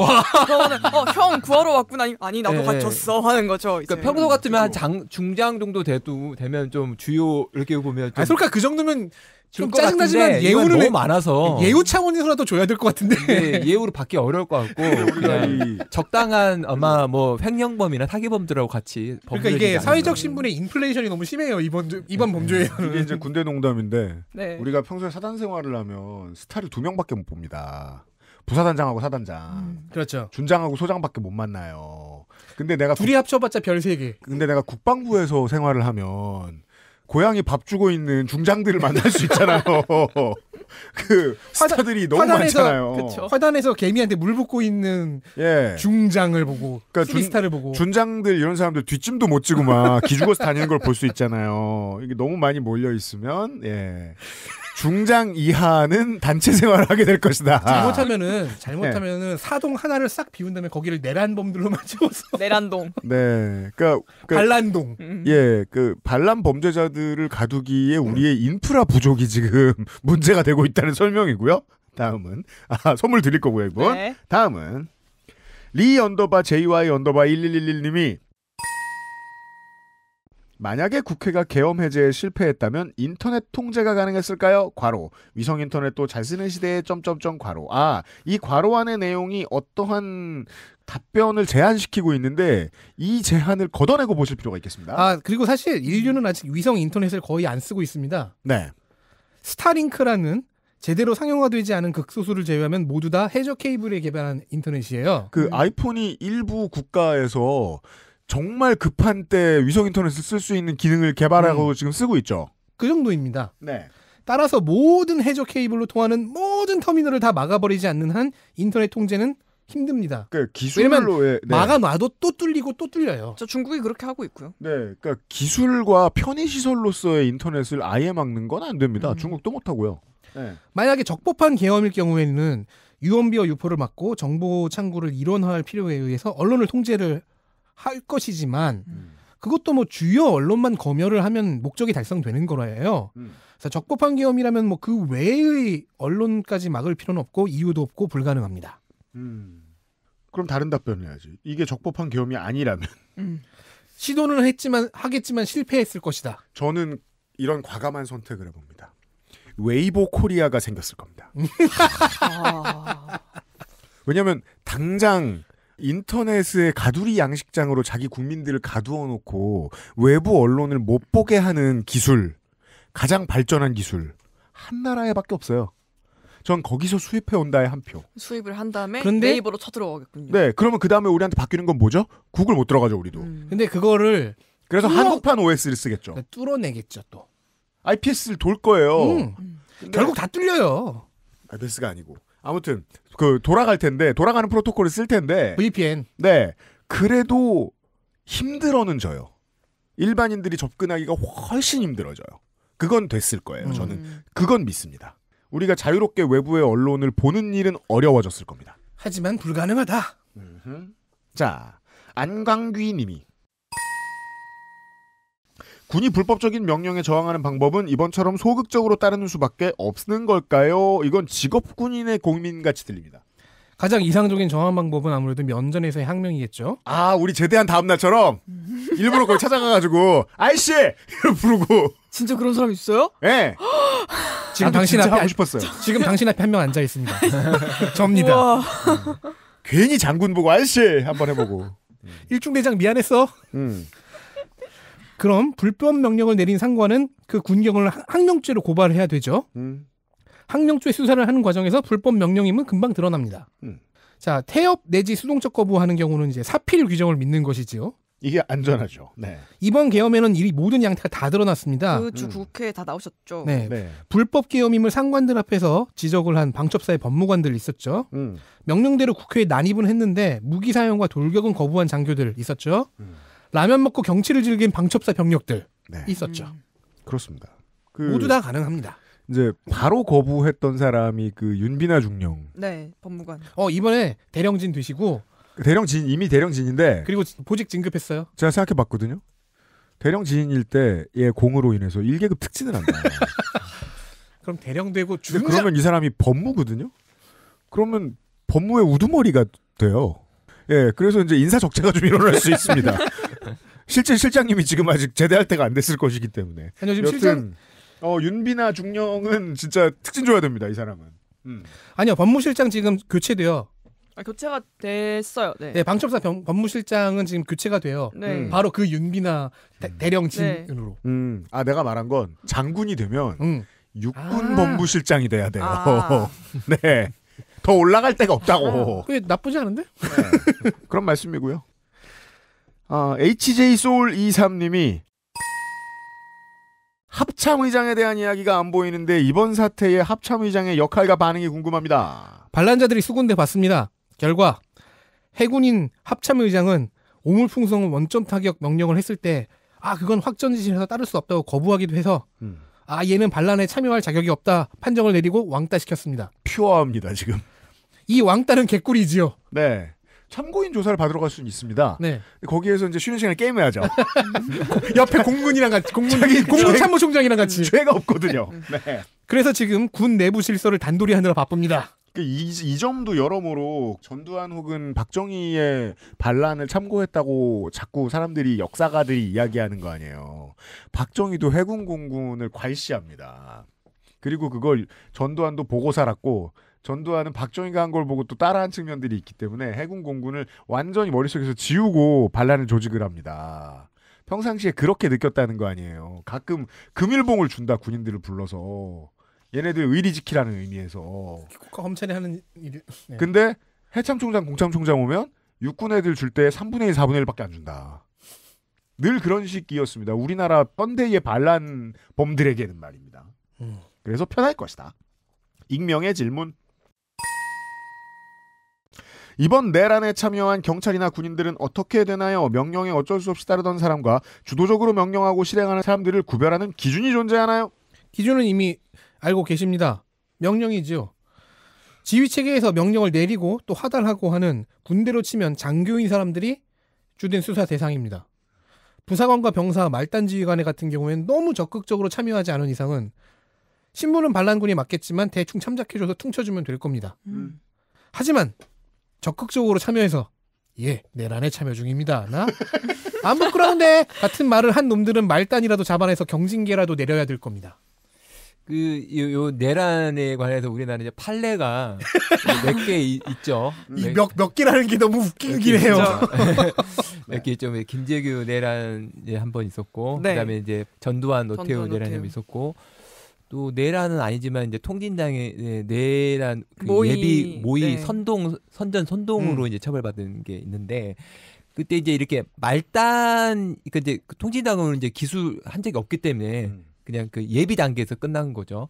그러면은 형 구하러 왔구나. 아니 나도 갇혔어 하는 거죠. 그러니까 평소 같으면 한 중장 정도 되면 좀 주요 이렇게 보면 좀 그러니까 그 정도면 좀 짜증나지만 예우는 너무 많아서 예우 차원에서라도 줘야 될 것 같은데 예우를 받기 어려울 것 같고 그냥 적당한 아마 뭐 횡령범이나 사기범들하고 같이 그러니까 이게 사회적 신분의 인플레이션이 너무 심해요 이번 범죄에 이게 이제 군대 농담인데 네. 우리가 평소에 사단 생활을 하면 스타를 2명밖에 못 봅니다. 부사단장하고 사단장, 그렇죠. 준장하고 소장밖에 못 만나요. 근데 내가 둘이 합쳐봤자 별 3개. 근데 내가 국방부에서 생활을 하면 고향이 밥 주고 있는 중장들을 만날 수 있잖아요. 그 스타들이 너무 많잖아요. 그쵸. 화단에서 개미한테 물 붓고 있는 중장을 보고 그러니까 스타를 보고 준장들 이런 사람들 뒷짐도 못 지고 막 기죽어서 다니는 걸 볼 수 있잖아요. 이게 너무 많이 몰려 있으면 중장 이하는 단체 생활을 하게 될 것이다. 잘못하면은 사동 하나를 싹 비운 다음에 거기를 내란범들로만 채워서 내란동. 네, 그러니까 반란동. 그 반란 범죄자들을 가두기에 우리의 인프라 부족이 지금 문제가 되고 있다는 설명이고요. 다음은 선물 드릴 거고요, 이분. 네. 다음은 리_JY_1111님이 만약에 국회가 계엄 해제에 실패했다면 인터넷 통제가 가능했을까요? 괄호. 위성 인터넷도 잘 쓰는 시대에 괄호. 이 괄호 안의 내용이 어떠한 답변을 제한시키고 있는데 이 제한을 걷어내고 보실 필요가 있겠습니다. 그리고 사실 인류는 아직 위성 인터넷을 거의 안 쓰고 있습니다. 네. 스타링크라는 제대로 상용화되지 않은 극소수를 제외하면 모두 다 해저 케이블에 개발한 인터넷이에요. 아이폰이 일부 국가에서 정말 급한 때 위성 인터넷을 쓸 수 있는 기능을 개발하고 지금 쓰고 있죠. 그 정도입니다. 네. 따라서 모든 해저 케이블로 통하는 모든 터미널을 다 막아버리지 않는 한 인터넷 통제는 힘듭니다. 기술로 왜냐면 막아놔도 또 뚫리고 또 뚫려요. 저 중국이 그렇게 하고 있고요. 네, 그러니까 기술과 편의 시설로서의 인터넷을 아예 막는 건 안 됩니다. 중국도 못 하고요. 네. 만약에 적법한 계엄일 경우에는 유언비어 유포를 막고 정보 창구를 일원화할 필요에 의해서 언론을 통제를 할 것이지만 그것도 뭐 주요 언론만 검열을 하면 목적이 달성되는 거라요. 그래서 적법한 계엄이라면 뭐 그 외의 언론까지 막을 필요는 없고 이유도 없고 불가능합니다. 그럼 다른 답변을 해야지. 이게 적법한 계엄이 아니라면 시도는 하겠지만 실패했을 것이다. 저는 이런 과감한 선택을 해봅니다. 웨이보 코리아가 생겼을 겁니다. 왜냐하면 당장 인터넷의 가두리 양식장으로 자기 국민들을 가두어 놓고 외부 언론을 못 보게 하는 기술, 가장 발전한 기술 한 나라에밖에 없어요. 전 거기서 수입해 온다에 한 표. 수입을 한 다음에 그런데, 네이버로 쳐들어가겠군요. 네, 그러면 그 다음에 우리한테 바뀌는 건 뭐죠? 구글 못 들어가죠, 우리도. 근데 그거를 그래서 한국판 OS를 쓰겠죠. 뚫어내겠죠, 또. IPS를 돌 거예요. 결국 다 뚫려요. IPS가 아니고. 아무튼 돌아갈 텐데 돌아가는 프로토콜을 쓸 텐데 VPN. 네. 그래도 힘들어는 져요. 일반인들이 접근하기가 훨씬 힘들어져요. 그건 됐을 거예요. 저는 그건 믿습니다. 우리가 자유롭게 외부의 언론을 보는 일은 어려워졌을 겁니다. 하지만 불가능하다. 자, 안광귀 님이 군이 불법적인 명령에 저항하는 방법은 이번처럼 소극적으로 따르는 수밖에 없는 걸까요? 이건 직업군인의 고민같이 들립니다. 가장 이상적인 저항 방법은 아무래도 면전에서의 항명이겠죠. 우리 제대한 다음날처럼 일부러 거기 찾아가가지고 아이씨! 이러고 부르고. 진짜 그런 사람 있어요? 네. 지금 당신 앞에 하고 싶었어요. 지금 당신 앞에 한 명 앉아 있습니다. 접니다. 괜히 장군 보고 아이씨 한번 해보고. 일중대장 미안했어. 그럼 불법 명령을 내린 상관은 그 군경을 항명죄로 고발을 해야 되죠. 항명죄 수사를 하는 과정에서 불법 명령임은 금방 드러납니다. 자, 태업 내지 수동적 거부하는 경우는 이제 사필 규정을 믿는 것이지요. 이게 안전하죠. 네. 이번 계엄에는 이 모든 양태가 다 드러났습니다. 그 주 국회에 다 나오셨죠. 네. 불법 계엄임을 상관들 앞에서 지적을 한 방첩사의 법무관들 있었죠. 명령대로 국회에 난입은 했는데 무기 사용과 돌격은 거부한 장교들 있었죠. 라면 먹고 경치를 즐긴 방첩사 병력들 있었죠. 그렇습니다. 모두 다 가능합니다. 이제 바로 거부했던 사람이 그 윤비나 중령. 네, 법무관. 이번에 대령진 되시고. 이미 대령진인데. 그리고 보직 진급했어요. 제가 생각해봤거든요. 대령진일 때의 공으로 인해서 1계급 특진을 한다. 그럼 대령되고 그러면 이 사람이 법무거든요. 그러면 법무의 우두머리가 돼요. 예, 그래서 이제 인사 적체가 좀 일어날 수 있습니다. 실제 실장님이 지금 아직 제대할 때가 안 됐을 것이기 때문에. 아니요, 지금 실장 윤비나 중령은 진짜 특진 줘야 됩니다. 이 사람은. 아니요, 법무실장 지금 교체돼요. 교체가 됐어요. 네. 네, 방첩사 법무실장은 지금 교체가 돼요. 네. 바로 그 윤비나 대령진으로. 아, 내가 말한 건 장군이 되면 육군 법무실장이 돼야 돼요. 네. 더 올라갈 데가 없다고. 그게 나쁘지 않은데? 네. 그런 말씀이고요. HJ소울23님이 합참의장에 대한 이야기가 안 보이는데 이번 사태의 합참의장의 역할과 반응이 궁금합니다. 반란자들이 수군대 봤습니다. 결과 해군인 합참의장은 오물풍성 원점 타격 명령을 했을 때 그건 확전지시해서 따를 수 없다고 거부하기도 해서 얘는 반란에 참여할 자격이 없다 판정을 내리고 왕따시켰습니다. 퓨어합니다 지금. 이 왕따는 개꿀이지요. 네. 참고인 조사를 받으러 갈 수는 있습니다. 네. 거기에서 이제 쉬는 시간에 게임해야죠. 옆에 공군이랑 같이 공군 참모총장이랑 같이 죄가 없거든요. 네. 그래서 지금 군 내부 실서를 단돌이 하느라 바쁩니다. 이 점도 여러모로 전두환 혹은 박정희의 반란을 참고했다고 자꾸 사람들이 역사가들이 이야기하는 거 아니에요. 박정희도 해군 공군을 괄시합니다. 그리고 그걸 전두환도 보고 살았고 전두환은 박정희가 한 걸 보고 또 따라한 측면들이 있기 때문에 해군 공군을 완전히 머릿속에서 지우고 반란을 조직을 합니다. 평상시에 그렇게 느꼈다는 거 아니에요. 가끔 금일봉을 준다 군인들을 불러서. 얘네들 의리 지키라는 의미에서. 국가 검찰이 하는 일. 네. 근데 해참총장, 공참총장 오면 육군 애들 줄 때 3분의 1, 4분의 1밖에 안 준다. 늘 그런 식이었습니다. 우리나라 현대의 반란 범들에게는 말입니다. 그래서 편할 것이다. 익명의 질문. 이번 내란에 참여한 경찰이나 군인들은 어떻게 되나요? 명령에 어쩔 수 없이 따르던 사람과 주도적으로 명령하고 실행하는 사람들을 구별하는 기준이 존재하나요? 기준은 이미 알고 계십니다. 명령이지요. 지휘체계에서 명령을 내리고 또 하달하고 하는 군대로 치면 장교인 사람들이 주된 수사 대상입니다. 부사관과 병사, 말단지휘관의 같은 경우에는 너무 적극적으로 참여하지 않은 이상은 신분은 반란군이 맞겠지만 대충 참작해줘서 퉁쳐주면 될 겁니다. 하지만 적극적으로 참여해서 내란에 참여 중입니다. 나 안 부끄러운데 같은 말을 한 놈들은 말단이라도 잡아내서 경징계라도 내려야 될 겁니다. 요 내란에 관해서 우리나라는 이제 판례가 몇 개 있죠. 몇 개라는 게 너무 웃기긴 해요. 몇 개 있죠. 김재규 내란 한 번 있었고, 네. 그다음에 이제 전두환 노태우 내란이 한 번 있었고, 또 내란은 아니지만 이제 통진당의 내란 예비 모의 선동으로 이제 처벌받은 게 있는데. 그때 이제 이렇게 말단, 이제 통진당은 이제 기수한 적이 없기 때문에 그냥 그 예비 단계에서 끝난 거죠.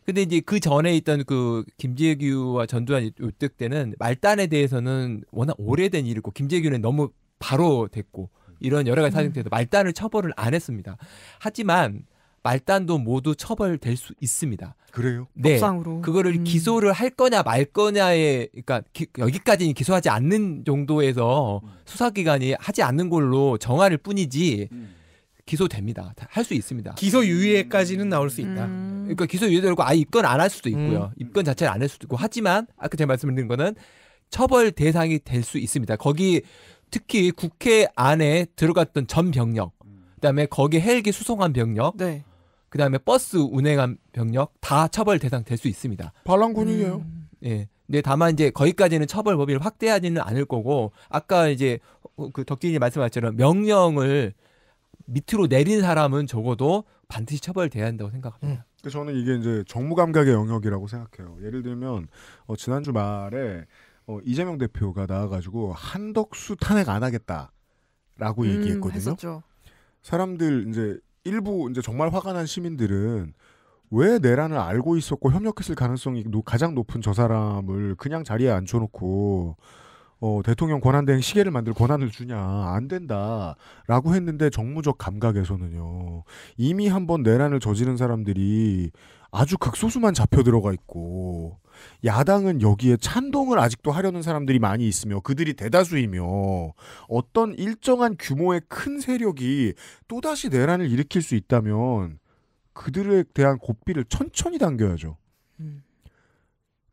근데 이제 그 전에 있던 그 김재규와 전두환 요때 때는 말단에 대해서는 워낙 오래된 일이고 김재규는 너무 바로 됐고 이런 여러 가지 사정에서 말단을 처벌을 안 했습니다. 하지만 말단도 모두 처벌될 수 있습니다. 그래요? 네. 법상으로. 그거를 기소를 할 거냐 말 거냐에, 그러니까 여기까지는 기소하지 않는 정도에서 수사기관이 하지 않는 걸로 정할 뿐이지 기소됩니다. 할 수 있습니다. 기소유예까지는 나올 수 있다. 그러니까 기소유예도 되고 입건 안 할 수도 있고요. 입건 자체를 안 할 수도 있고. 하지만 아까 제가 말씀드린 거는 처벌 대상이 될 수 있습니다. 거기 특히 국회 안에 들어갔던 전 병력, 그다음에 거기 헬기 수송한 병력, 네. 그다음에 버스 운행한 병력 다 처벌 대상 될 수 있습니다. 반란군이에요. 예. 근데 다만 이제 거기까지는 처벌 범위를 확대하지는 않을 거고 아까 이제 그 덕진이 말씀하셨처럼 명령을 밑으로 내린 사람은 적어도 반드시 처벌돼야 한다고 생각합니다. 저는 이게 이제 정무감각의 영역이라고 생각해요. 예를 들면 지난주 말에 이재명 대표가 나와가지고 한덕수 탄핵 안 하겠다라고 얘기했거든요. 했었죠. 사람들 이제 일부 이제 정말 화가 난 시민들은 왜 내란을 알고 있었고 협력했을 가능성이 가장 높은 저 사람을 그냥 자리에 앉혀놓고 대통령 권한대행 시계를 만들 권한을 주냐 안 된다라고 했는데 정무적 감각에서는요 이미 한번 내란을 저지른 사람들이 아주 극소수만 잡혀 들어가 있고 야당은 여기에 찬동을 아직도 하려는 사람들이 많이 있으며 그들이 대다수이며 어떤 일정한 규모의 큰 세력이 또다시 내란을 일으킬 수 있다면 그들에 대한 고삐를 천천히 당겨야죠.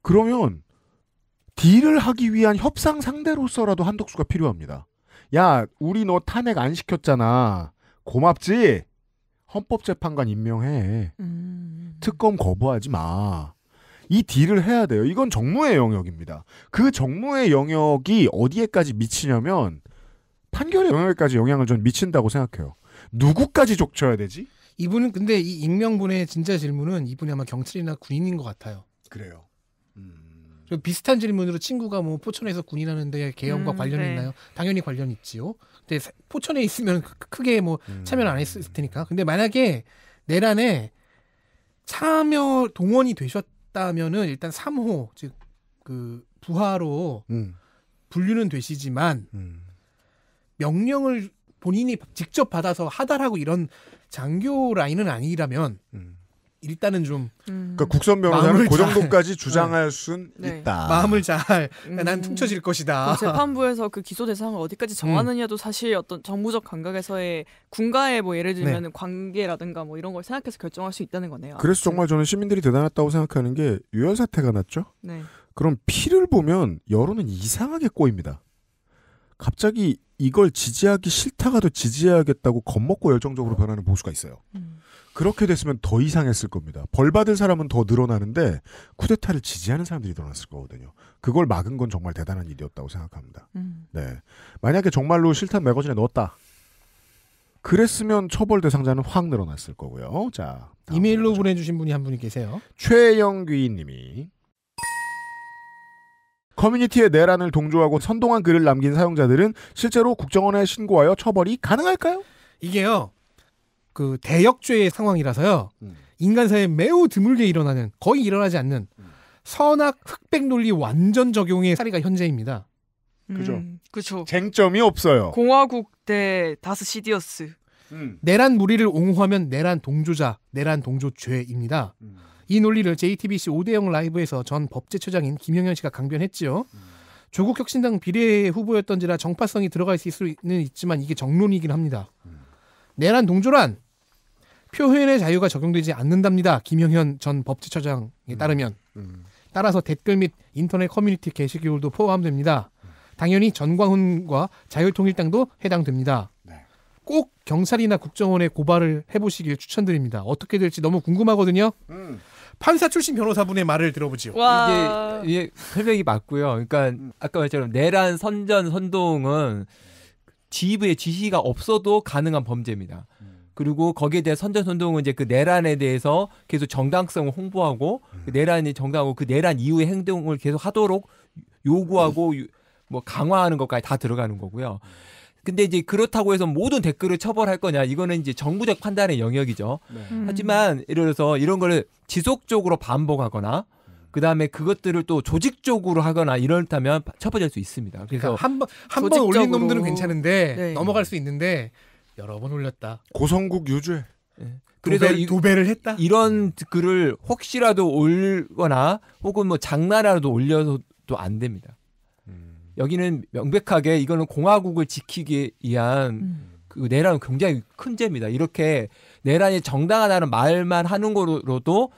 그러면 딜을 하기 위한 협상 상대로서라도 한덕수가 필요합니다. 야, 우리 너 탄핵 안 시켰잖아. 고맙지? 헌법재판관 임명해. 특검 거부하지 마. 이 딜을 해야 돼요. 이건 정무의 영역입니다. 그 정무의 영역이 어디에까지 미치냐면 판결의 영역에까지 영향을 좀 미친다고 생각해요. 누구까지 족쳐야 되지? 이분은 근데 이 익명분의 진짜 질문은 이분이 아마 경찰이나 군인인 것 같아요. 그래요. 비슷한 질문으로 친구가 뭐 포천에서 군인하는데 계엄과 관련이 네. 있나요? 당연히 관련이 있지요. 근데 포천에 있으면 크게 뭐 참여를 안 했을 테니까. 근데 만약에 내란에 참여 동원이 되셨다면은 일단 3호 즉 그 부하로 분류는 되시지만 명령을 본인이 직접 받아서 하달하고 이런 장교 라인은 아니라면 일단은 좀 그러니까 국선 변호사는 그 정도까지 주장할 순 네. 있다. 마음을 잘 난 퉁쳐질 것이다. 재판부에서 그 기소 대상을 어디까지 정하느냐도 사실 어떤 정부적 감각에서의 군가의 뭐 예를 들면 네. 관계라든가 뭐 이런 걸 생각해서 결정할 수 있다는 거네요. 그래서 정말 저는 시민들이 대단했다고 생각하는 게 유혈 사태가 났죠. 네. 그럼 피를 보면 여론은 이상하게 꼬입니다. 갑자기 이걸 지지하기 싫다가도 지지해야겠다고 겁먹고 열정적으로 변하는 보수가 있어요. 그렇게 됐으면 더 이상했을 겁니다. 벌 받을 사람은 더 늘어나는데 쿠데타를 지지하는 사람들이 늘어났을 거거든요. 그걸 막은 건 정말 대단한 일이었다고 생각합니다. 네, 만약에 정말로 실탄 매거진에 넣었다. 그랬으면 처벌 대상자는 확 늘어났을 거고요. 자, 이메일로 보내주신 분이 한 분이 계세요. 최영귀 님이 커뮤니티에 내란을 동조하고 선동한 글을 남긴 사용자들은 실제로 국정원에 신고하여 처벌이 가능할까요? 이게요. 그 대역죄의 상황이라서요. 인간사에 매우 드물게 일어나는 거의 일어나지 않는 선악 흑백 논리 완전 적용의 사례가 현재입니다. 그죠. 그렇죠. 쟁점이 없어요. 공화국 대 다스 시디어스. 내란 무리를 옹호하면 내란 동조자, 내란 동조죄입니다. 이 논리를 JTBC 5대0 라이브에서 전 법제처장인 김영현 씨가 강변했지요. 조국 혁신당 비례 후보였던지라 정파성이 들어갈 수는 있지만 이게 정론이긴 합니다. 내란 동조란 표현의 자유가 적용되지 않는답니다. 김영현 전 법제처장에 따르면. 따라서 댓글 및 인터넷 커뮤니티 게시글도 포함됩니다. 당연히 전광훈과 자유통일당도 해당됩니다. 꼭 경찰이나 국정원에 고발을 해보시길 추천드립니다. 어떻게 될지 너무 궁금하거든요. 판사 출신 변호사분의 말을 들어보죠. 이게 설명이 맞고요. 그러니까 아까 말처럼 내란 선전 선동은 지휘부의 지시가 없어도 가능한 범죄입니다. 그리고 거기에 대한 선전 선동은 이제 그 내란에 대해서 계속 정당성을 홍보하고 그 내란이 정당하고 그 내란 이후의 행동을 계속 하도록 요구하고 뭐 강화하는 것까지 다 들어가는 거고요. 근데 이제 그렇다고 해서 모든 댓글을 처벌할 거냐 이거는 이제 정부적 판단의 영역이죠. 하지만 예를 들어서 이런 걸 지속적으로 반복하거나 그다음에 그것들을 또 조직적으로 하거나 이렇다면 처벌될 수 있습니다. 그래서 그러니까 한 번 올린 놈들은 괜찮은데 넘어갈 수 있는데 여러 번 올렸다. 고성국 유죄. 그래서 도배를 했다. 이런 글을 혹시라도 올거나 혹은 뭐 장난이라도 올려서도 안 됩니다. 여기는 명백하게 이거는 공화국을 지키기 위한 그 내란은 굉장히 큰 죄입니다. 이렇게 내란이 정당하다는 말만 하는 거로도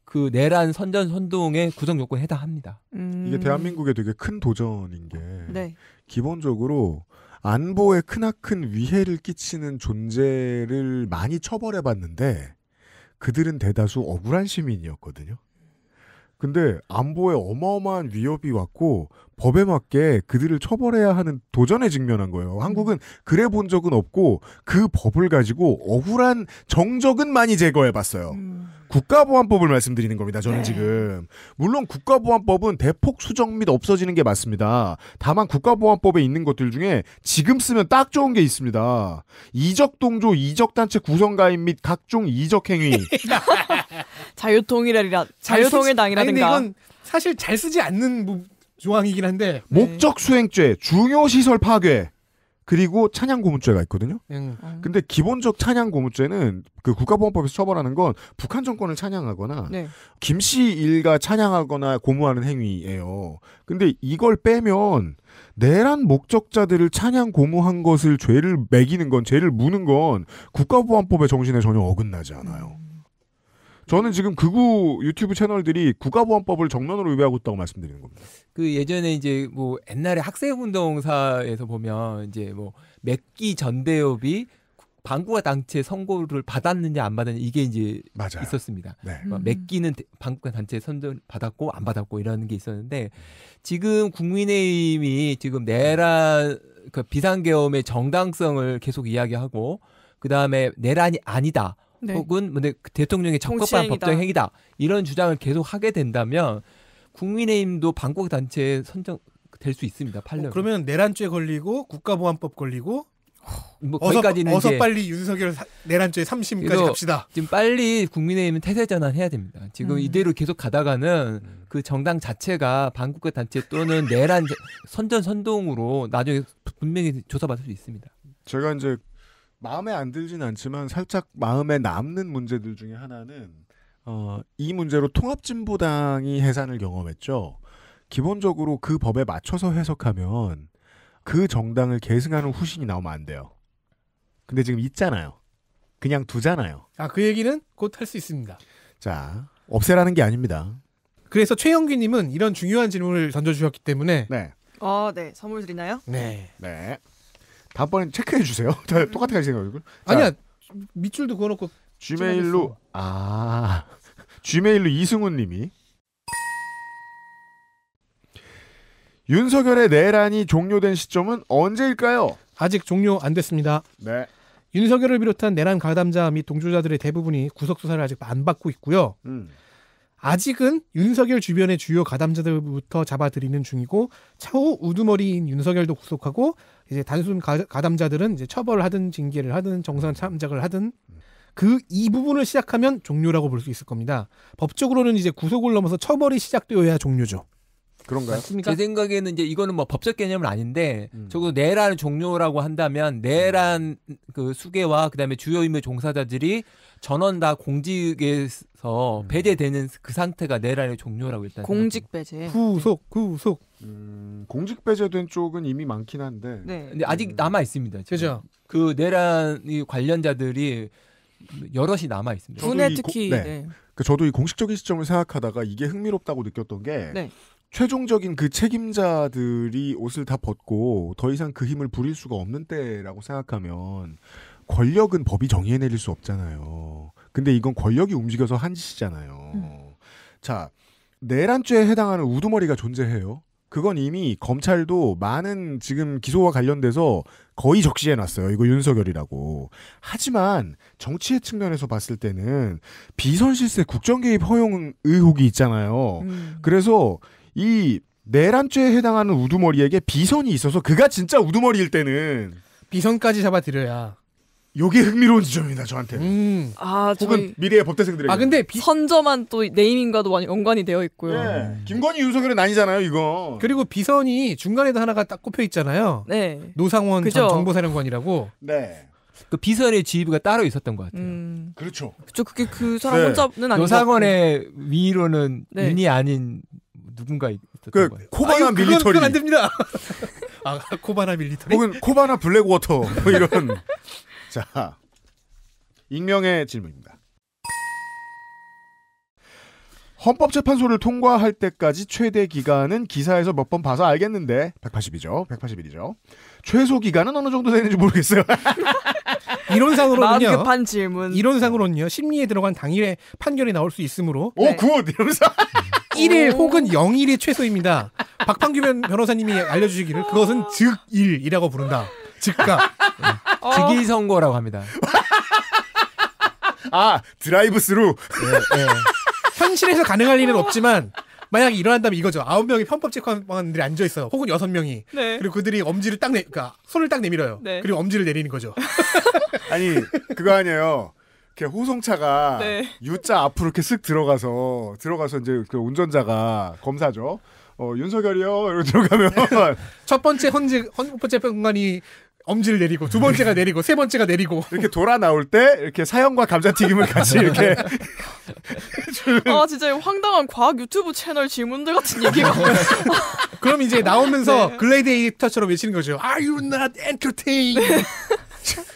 그 내란 선전 선동의 구성 요건에 해당합니다. 이게 대한민국에 되게 큰 도전인 게 네. 기본적으로 안보에 크나큰 위해를 끼치는 존재를 많이 처벌해봤는데 그들은 대다수 억울한 시민이었거든요. 근데 안보에 어마어마한 위협이 왔고 법에 맞게 그들을 처벌해야 하는 도전에 직면한 거예요. 한국은 그래 본 적은 없고 그 법을 가지고 억울한 정적은 많이 제거해봤어요. 국가보안법을 말씀드리는 겁니다. 저는 지금. 물론 국가보안법은 대폭 수정 및 없어지는 게 맞습니다. 다만 국가보안법에 있는 것들 중에 지금 쓰면 딱 좋은 게 있습니다. 이적동조, 이적단체 구성가입 및 각종 이적행위. 자유통일당이라든가. 근데 이건 사실 잘 쓰지 않는 조항이긴 한데. 목적 수행죄, 중요시설 파괴. 그리고 찬양 고무죄가 있거든요. 근데 기본적 찬양 고무죄는 그 국가보안법에서 처벌하는 건 북한 정권을 찬양하거나 김씨 일가 찬양하거나 고무하는 행위예요. 근데 이걸 빼면 내란 목적자들을 찬양 고무한 것을 죄를 매기는 건 죄를 무는 건 국가보안법의 정신에 전혀 어긋나지 않아요. 저는 지금 극우 유튜브 채널들이 국가보안법을 정면으로 위배하고 있다고 말씀드리는 겁니다. 그 예전에 이제 뭐 옛날에 학생운동사에서 보면 이제 뭐 맥기 전대협이 반국가 단체 선고를 받았느냐 안 받았느냐 이게 이제 맞아요. 있었습니다. 네. 맥기는 반국가 단체 선전 받았고 안 받았고 이런 게 있었는데 지금 국민의힘이 지금 내란 그 비상계엄의 정당성을 계속 이야기하고 그 다음에 내란이 아니다. 네. 혹은 대통령의 적법한 법정 행위다. 이런 주장을 계속 하게 된다면 국민의힘도 반국가 단체 선정 될 수 있습니다. 그러면 내란죄 걸리고 국가보안법 걸리고 뭐 거기까지는 어서 빨리 윤석열 내란죄 3심까지 갑시다. 지금 빨리 국민의힘은 태세 전환해야 됩니다. 지금 이대로 계속 가다가는 그 정당 자체가 반국가 단체 또는 내란 선동으로 나중에 분명히 조사받을 수 있습니다. 제가 이제 마음에 안 들진 않지만 살짝 마음에 남는 문제들 중에 하나는 이 문제로 통합진보당이 해산을 경험했죠. 기본적으로 그 법에 맞춰서 해석하면 그 정당을 계승하는 후신이 나오면 안 돼요. 근데 지금 있잖아요. 그냥 두잖아요. 그 얘기는 곧 할 수 있습니다. 자, 없애라는 게 아닙니다. 그래서 최영규님은 이런 중요한 질문을 던져주셨기 때문에 네. 네. 선물 드리나요? 네. 다음번엔 체크해 주세요. 똑같이 가시는 얼굴. 아니야. 밑줄도 그어놓고 Gmail로 Gmail로 이승훈 님이 윤석열의 내란이 종료된 시점은 언제일까요? 아직 종료 안 됐습니다. 네. 윤석열을 비롯한 내란 가담자 및 동조자들의 대부분이 구속수사를 아직 안 받고 있고요. 아직은 윤석열 주변의 주요 가담자들부터 잡아들이는 중이고 차후 우두머리인 윤석열도 구속하고 이제 단순 가담자들은 이제 처벌을 하든 징계를 하든 정상 참작을 하든 이 부분을 시작하면 종료라고 볼 수 있을 겁니다. 법적으로는 이제 구속을 넘어서 처벌이 시작되어야 종료죠. 그런가요? 맞습니까? 제 생각에는 이제 이거는 뭐 법적 개념은 아닌데 적어도 내란 종료라고 한다면 내란 그 수괴와 그다음에 주요 임무 종사자들이 전원 다 공직에서 배제되는 그 상태가 내란의 종료라고 일단 공직 배제. 구속. 공직 배제된 쪽은 이미 많긴 한데. 네. 근데 아직 남아 있습니다. 그죠? 그 내란 관련자들이 여럿이 남아 있습니다. 군에 특히. 네. 저도 이 공식적인 시점을 생각하다가 이게 흥미롭다고 느꼈던 게 최종적인 그 책임자들이 옷을 다 벗고 더 이상 그 힘을 부릴 수가 없는 때라고 생각하면 권력은 법이 정의해내릴 수 없잖아요. 근데 이건 권력이 움직여서 한 짓이잖아요. 자, 내란죄에 해당하는 우두머리가 존재해요. 그건 이미 검찰도 많은 지금 기소와 관련돼서 거의 적시해놨어요. 이거 윤석열이라고. 하지만 정치의 측면에서 봤을 때는 비선실세 국정개입 허용 의혹이 있잖아요. 그래서 이 내란죄에 해당하는 우두머리에게 비선이 있어서 그가 진짜 우두머리일 때는 비선까지 잡아들여야. 요게 흥미로운 지점입니다. 저한테는. 혹은 미래의 법대생들에게. 근데 선점한 또 네이밍과도 많이 연관이 되어 있고요. 네. 김건희 윤석열은 아니잖아요. 이거. 그리고 비선이 중간에도 하나가 딱 꼽혀 있잖아요. 네. 노상원 전 정보사령관이라고. 네. 그 비선의 지위가 따로 있었던 것 같아요. 그렇죠. 그게 그 사람 혼자는 아닌 노상원의 위로는 윤이 아닌 누군가 있었던 거예요. 코바나 밀리터리. 그건 안 됩니다. 코바나 밀리터리. 혹은 코바나 블랙워터 뭐 이런. 자, 익명의 질문입니다. 헌법재판소를 통과할 때까지 최대 기간은 기사에서 몇 번 봐서 알겠는데 180이죠. 180일이죠. 최소 기간은 어느 정도 되는지 모르겠어요. 이론상으로는요. 급한 질문. 이론상으로는요. 심리에 들어간 당일에 판결이 나올 수 있으므로 굿! 이러면서 1일 혹은 0일이 최소입니다. 박판규 변호사님이 알려주시기를 그것은 즉일이라고 부른다. 즉각. 즉일 선고라고 합니다. 드라이브 스루. 현실에서 가능할 일은 없지만 만약에 일어난다면 이거죠. 9명의 편법재판관들이 앉아있어요. 혹은 6명이. 네. 그리고 그들이 엄지를 그러니까 손을 딱 내밀어요. 네. 그리고 엄지를 내리는 거죠. 아니 그거 아니에요. 이렇게 호송차가 U자 앞으로 이렇게 쓱 들어가서 이제 그 운전자가 검사죠. 윤석열이요. 이러고 들어가면 첫 번째 헌법재판관이 엄지를 내리고 두 번째가 내리고 세 번째가 내리고 이렇게 돌아 나올 때 이렇게 사형과 감자튀김을 같이 이렇게 진짜 황당한 과학 유튜브 채널 질문들 같은 얘기가 그럼 이제 나오면서 글래디에이터처럼 외치는 거죠. Are you not entertained?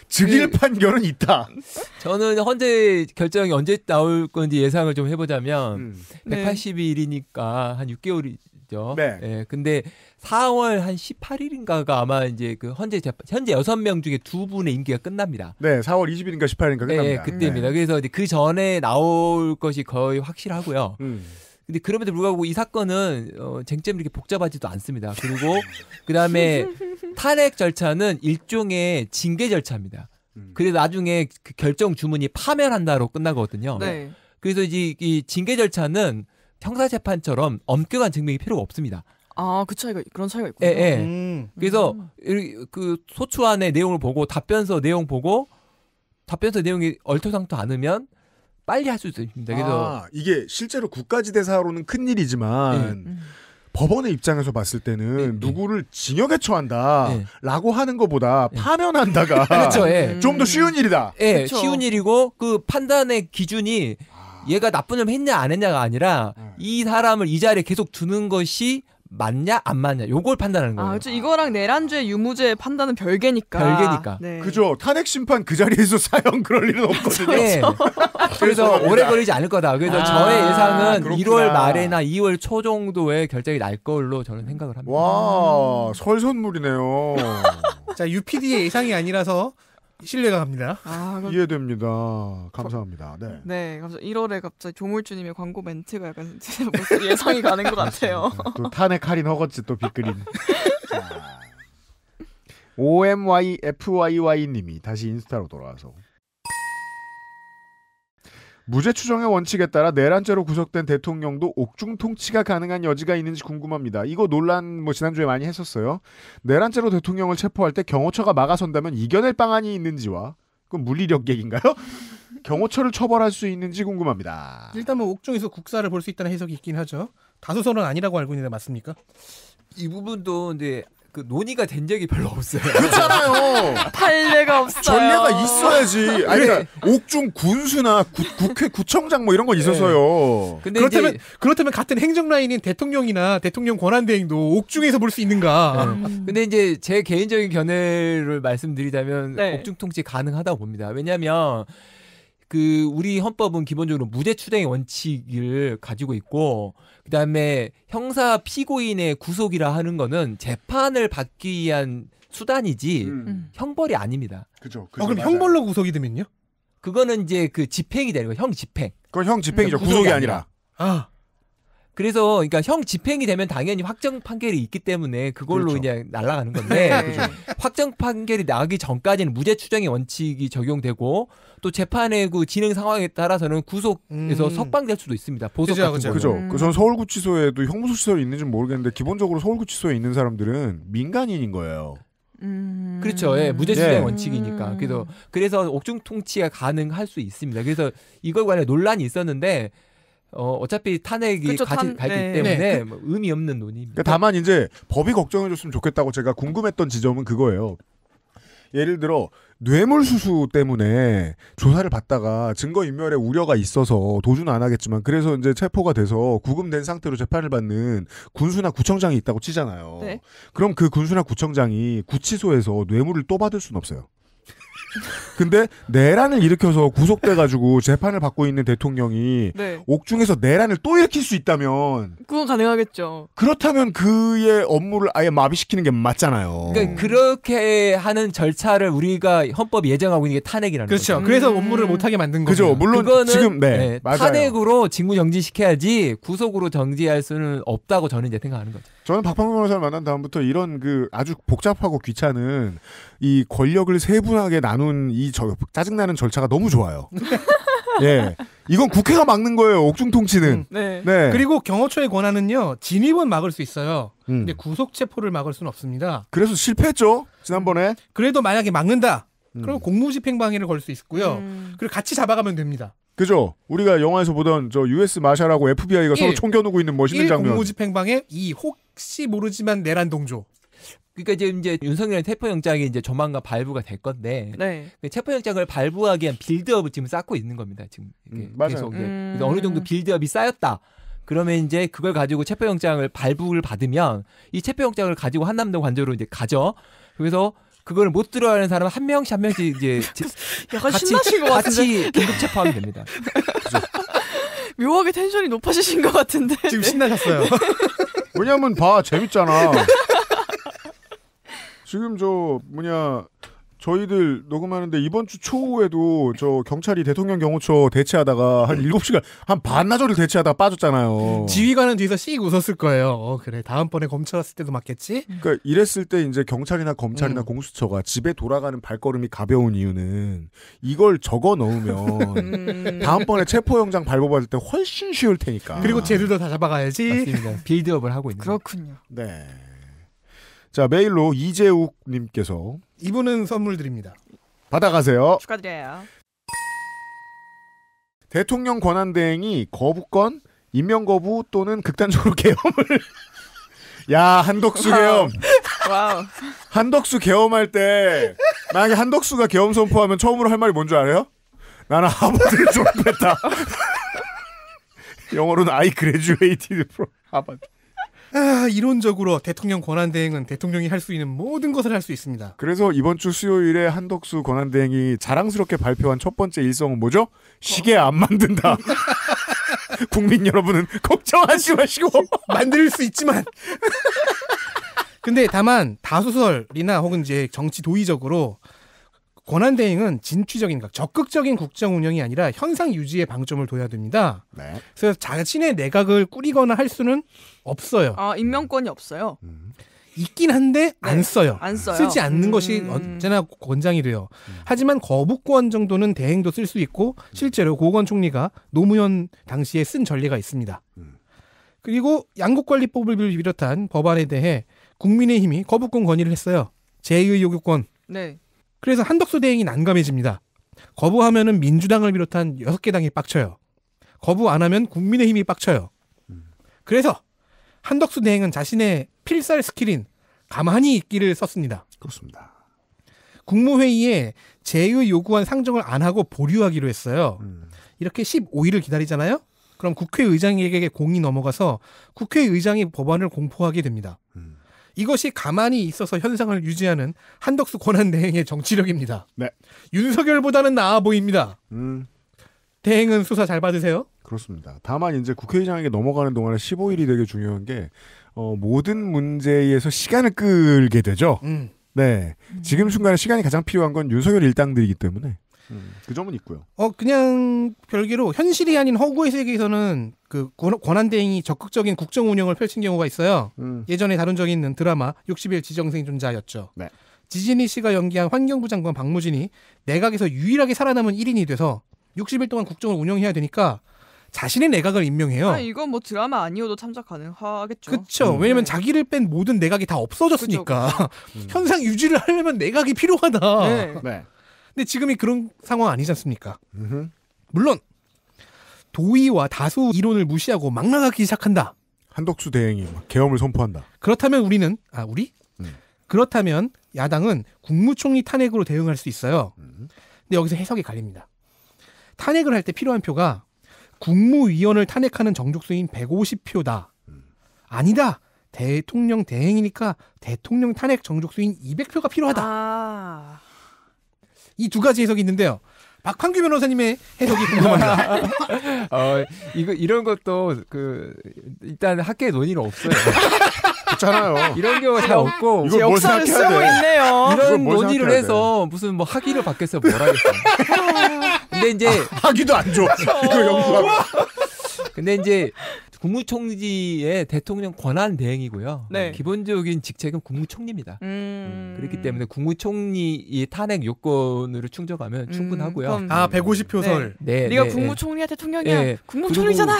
즉일 판결은 있다. 저는 헌재 결정이 언제 나올 건지 예상을 좀 해보자면 180일이니까 한 6개월이죠. 네. 예, 근데 4월 한 18일인가가 아마 이제 그 현재 6명 중에 2분의 임기가 끝납니다. 네, 4월 20일인가 18일인가 끝납니다. 네, 그때입니다. 그래서 이제 그 전에 나올 것이 거의 확실하고요. 근데 그럼에도 불구하고 이 사건은 쟁점이 이렇게 복잡하지도 않습니다. 그리고 그다음에 탄핵 절차는 일종의 징계 절차입니다. 그래서 나중에 그 결정 주문이 파면한다로 끝나거든요. 네. 그래서 이제 이 징계 절차는 형사 재판처럼 엄격한 증명이 필요가 없습니다. 아, 그런 차이가 있군요. 예. 그래서 그 소추안의 내용을 보고 답변서 내용 보고 답변서 내용이 얼토당토 않으면 빨리 할 수 있습니다. 그래서 이게 실제로 국가지대사로는 큰 일이지만 법원의 입장에서 봤을 때는 누구를 징역에 처한다라고 하는 것보다 파면한다가 그렇죠. 좀 더 쉬운 일이다. 예, 그렇죠. 쉬운 일이고 그 판단의 기준이 얘가 나쁜 점 했냐 안 했냐가 아니라 이 사람을 이 자리에 계속 두는 것이 맞냐 안 맞냐 요걸 판단하는 거예요. 그렇죠. 이거랑 내란죄 유무죄 판단은 별개니까. 별개니까. 네. 그죠. 탄핵 심판 그 자리에서 사형 그럴 일은 없거든요. 네. 그래서 오래 걸리지 않을 거다. 그래서 저의 예상은 그렇구나. 1월 말에나 2월 초 정도에 결정이 날 걸로 저는 생각을 합니다. 와, 설 선물이네요. 자, UPD의 예상이 아니라서 신뢰가 갑니다. 이해됩니다. 감사합니다. 네. 네, 갑자기 1월에 갑자기 조물주님의 광고 멘트가 약간 예상이 가는 것 같아요. 또 탄핵 할인 허겄지 또 빅그린. 자, OMYFYY님이 다시 인스타로 돌아와서 무죄 추정의 원칙에 따라 내란죄로 구속된 대통령도 옥중 통치가 가능한 여지가 있는지 궁금합니다. 이거 논란 지난주에 많이 했었어요. 내란죄로 대통령을 체포할 때 경호처가 막아선다면 이겨낼 방안이 있는지와 그건 물리력 얘기인가요? 경호처를 처벌할 수 있는지 궁금합니다. 일단 옥중에서 국사를 볼 수 있다는 해석이 있긴 하죠. 다수설은 아니라고 알고 있는데 맞습니까? 이 부분도 근데 그 논의가 된 적이 별로 없어요. 그렇잖아요. 판례가 없어요. 전례가 있어야지. 아니, 그러니까 옥중 군수나 국회 구청장 이런 건 있어서요. 근데 그렇다면 같은 행정 라인인 대통령이나 대통령 권한대행도 옥중에서 볼 수 있는가? 근데 이제 제 개인적인 견해를 말씀드리자면 옥중 통치 가능하다고 봅니다. 왜냐하면 그 우리 헌법은 기본적으로 무죄 추정의 원칙을 가지고 있고 그다음에 형사 피고인의 구속이라 하는 거는 재판을 받기 위한 수단이지 형벌이 아닙니다. 그죠. 그럼 형벌로 구속이 되면요? 그거는 이제 그 집행이 되는 거예요. 형 집행. 그건 형 집행이죠. 구속이 아니라. 그래서 그러니까 형 집행이 되면 당연히 확정 판결이 있기 때문에 그걸로 그렇죠. 그냥 날아가는 건데 확정 판결이 나기 전까지는 무죄 추정의 원칙이 적용되고 또 재판의 그 진행 상황에 따라서는 구속에서 석방될 수도 있습니다. 보석 같은 거. 그죠. 전 서울구치소에도 형무소 시설이 있는지는 모르겠는데 기본적으로 서울구치소에 있는 사람들은 민간인인 거예요. 그렇죠. 예, 무죄 추정 원칙이니까. 그래서 옥중 통치가 가능할 수 있습니다. 그래서 이걸 관해 논란이 있었는데 어차피 탄핵이 가기 때문에 의미 없는 논의입니다. 다만 이제 법이 걱정해줬으면 좋겠다고 제가 궁금했던 지점은 그거예요. 예를 들어 뇌물수수 때문에 조사를 받다가 증거인멸의 우려가 있어서 도주는 안 하겠지만 그래서 이제 체포가 돼서 구금된 상태로 재판을 받는 군수나 구청장이 있다고 치잖아요. 네. 그럼 그 군수나 구청장이 구치소에서 뇌물을 또 받을 수는 없어요. 근데 내란을 일으켜서 구속돼가지고 재판을 받고 있는 대통령이 옥중에서 내란을 또 일으킬 수 있다면 그건 가능하겠죠. 그렇다면 그의 업무를 아예 마비시키는 게 맞잖아요. 그러니까 그렇게 하는 절차를 우리가 헌법이 예정하고 있는 게 탄핵이라는 그렇죠. 거죠. 그래서 업무를 못하게 만든 거죠. 그죠. 물론 그거는 지금 맞아요. 탄핵으로 직무 정지시켜야지 구속으로 정지할 수는 없다고 저는 이제 생각하는 거죠. 저는 박판구 변호사를 만난 다음부터 이런 그 아주 복잡하고 귀찮은 이 권력을 세분하게 나눈 이 짜증나는 절차가 너무 좋아요. 예. 이건 국회가 막는 거예요. 옥중 통치는. 네. 그리고 경호처의 권한은요. 진입은 막을 수 있어요. 근데 구속 체포를 막을 수는 없습니다. 그래서 실패했죠. 지난번에. 그래도 만약에 막는다. 그럼 공무집행방해를 걸 수 있고요. 그리고 같이 잡아가면 됩니다. 그죠? 우리가 영화에서 보던 저 US 마샬하고 FBI가 서로 총 겨누고 있는 멋있는 장면. 공무집행방해 2 혹시 모르지만 내란 동조. 그러니까 이제 윤석열 체포영장이 이제 조만간 발부가 될 건데 체포영장을 발부하기 위한 빌드업을 지금 쌓고 있는 겁니다. 지금 계속 그래서 어느 정도 빌드업이 쌓였다. 그러면 이제 그걸 가지고 체포영장을 발부를 받으면 이 체포영장을 가지고 한남동 관저로 이제 가죠. 그래서 그걸 못 들어가는 사람 한 명씩 이제 약간 신나신 것 같은데 같이 긴급 체포하면 됩니다. 묘하게 텐션이 높아지신 것 같은데 지금 신나셨어요. 왜냐면 봐 재밌잖아. 지금 저희들 녹음하는데 이번 주 초에도 저 경찰이 대통령 경호처 대체하다가 한 7시간 한 반나절을 대체하다가 빠졌잖아요. 지휘관은 뒤에서 씩 웃었을 거예요. 그래 다음번에 검찰 왔을 때도 맞겠지? 그러니까 이랬을 때 이제 경찰이나 검찰이나 공수처가 집에 돌아가는 발걸음이 가벼운 이유는 이걸 적어 넣으면 다음번에 체포영장 발부받을 때 훨씬 쉬울 테니까. 그리고 쟤들도 다 잡아가야지. 맞습니다. 빌드업을 하고 있는. 그렇군요. 네. 자 메일로 이재욱님께서 이분은 선물 드립니다. 받아가세요. 축하드려요. 대통령 권한대행이 거부권, 임명거부 또는 극단적으로 계엄을 야 한덕수 계엄. 와우. 한덕수 계엄할 때 만약에 한덕수가 계엄 선포하면 처음으로 할 말이 뭔지 알아요? 나는 하버드를 졸업했다. 영어로는 I graduated from 하버드. 이론적으로 대통령 권한대행은 대통령이 할 수 있는 모든 것을 할 수 있습니다. 그래서 이번 주 수요일에 한덕수 권한대행이 자랑스럽게 발표한 첫 번째 일성은 뭐죠? 시계 안 만든다. 국민 여러분은 걱정하지 마시고 만들 수 있지만 근데 다만 다수설이나 혹은 이제 정치 도의적으로 권한대행은 진취적인, 적극적인 국정 운영이 아니라 현상 유지에 방점을 둬야 됩니다. 네. 그래서 자신의 내각을 꾸리거나 할 수는 없어요. 임명권이 없어요. 있긴 한데 안 써요. 안 써요. 쓰지 않는 것이 언제나 권장이 돼요. 하지만 거부권 정도는 대행도 쓸 수 있고 실제로 고건 총리가 노무현 당시에 쓴 전례가 있습니다. 그리고 양국관리법을 비롯한 법안에 대해 국민의힘이 거부권 건의를 했어요. 제의 요구권. 네. 그래서 한덕수 대행이 난감해집니다. 거부하면은 민주당을 비롯한 6개 당이 빡쳐요. 거부 안 하면 국민의힘이 빡쳐요. 그래서 한덕수 대행은 자신의 필살 스킬인 가만히 있기를 썼습니다. 그렇습니다. 국무회의에 제의 요구안 상정을 안 하고 보류하기로 했어요. 이렇게 15일을 기다리잖아요. 그럼 국회의장에게 공이 넘어가서 국회의장이 법안을 공포하게 됩니다. 이것이 가만히 있어서 현상을 유지하는 한덕수 권한대행의 정치력입니다. 네. 윤석열보다는 나아 보입니다. 대행은 수사 잘 받으세요? 그렇습니다. 다만 이제 국회의장에게 넘어가는 동안에 15일이 되게 중요한 게 모든 문제에서 시간을 끌게 되죠. 네. 지금 순간에 시간이 가장 필요한 건 윤석열 일당들이기 때문에 그 점은 있고요. 그냥 별개로 현실이 아닌 허구의 세계에서는 그 권한대행이 적극적인 국정 운영을 펼친 경우가 있어요. 예전에 다룬 적이 있는 드라마 60일 지정생존자였죠. 네. 지진희 씨가 연기한 환경부 장관 박무진이 내각에서 유일하게 살아남은 1인이 돼서 60일 동안 국정을 운영해야 되니까 자신의 내각을 임명해요. 이건 뭐 드라마 아니어도 참작 가능하겠죠. 그렇죠. 왜냐면 자기를 뺀 모든 내각이 다 없어졌으니까. 그쵸. 현상 유지를 하려면 내각이 필요하다. 네. 네. 근데 지금이 그런 상황 아니지 않습니까? 물론 도의와 다수 이론을 무시하고 막 나가기 시작한다. 한덕수 대행이 막 계엄을 선포한다. 그렇다면 그렇다면 야당은 국무총리 탄핵으로 대응할 수 있어요. 근데 여기서 해석이 갈립니다. 탄핵을 할 때 필요한 표가 국무위원을 탄핵하는 정족수인 150표다. 아니다. 대통령 대행이니까 대통령 탄핵 정족수인 200표가 필요하다. 이 두 가지 해석이 있는데요. 박판규 변호사님의 해석이 궁금합니다. 이런 것도 일단 학계 논의는 없어요. 그렇잖아요. 이런 경우가 잘 없고 이걸 역사를 쓰고 있네요. 이런 논의를 해서 무슨 뭐 학위를 받겠어 뭘 하겠어요. 근데 이제 학위도 안 줘. 이거 연구하고. 근데 이제 국무총리의 대통령 권한 대행이고요. 네. 기본적인 직책은 국무총리입니다. 그렇기 때문에 국무총리의 탄핵 요건으로 충족하면 충분하고요. 150표설. 네. 네가 국무총리야 대통령이야. 네. 국무총리잖아.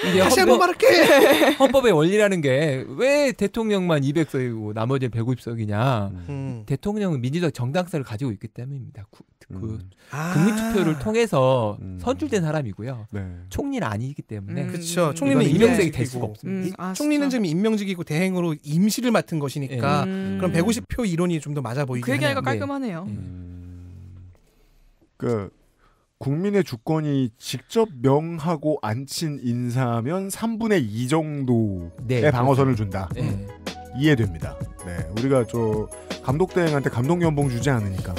이게 다시 한번 말할게. 헌법의 원리라는 게 왜 대통령만 200석이고 나머지는 150석이냐. 대통령은 민주적 정당성을 가지고 있기 때문입니다. 국민투표를 통해서 선출된 사람이고요. 네. 총리는 아니기 때문에. 그렇죠. 총리는 임명직이 될 수가 없습니다. 총리는 지금 임명직이고 대행으로 임시를 맡은 것이니까 그럼 150표 이론이 좀 더 맞아 보이긴 그 얘기하니까 하네요. 깔끔하네요. 국민의 주권이 직접 명하고 앉힌 인사면 3분의 2 정도의 방어선을 준다. 이해됩니다. 네, 우리가 감독 대행한테 감독 연봉 주지 않으니까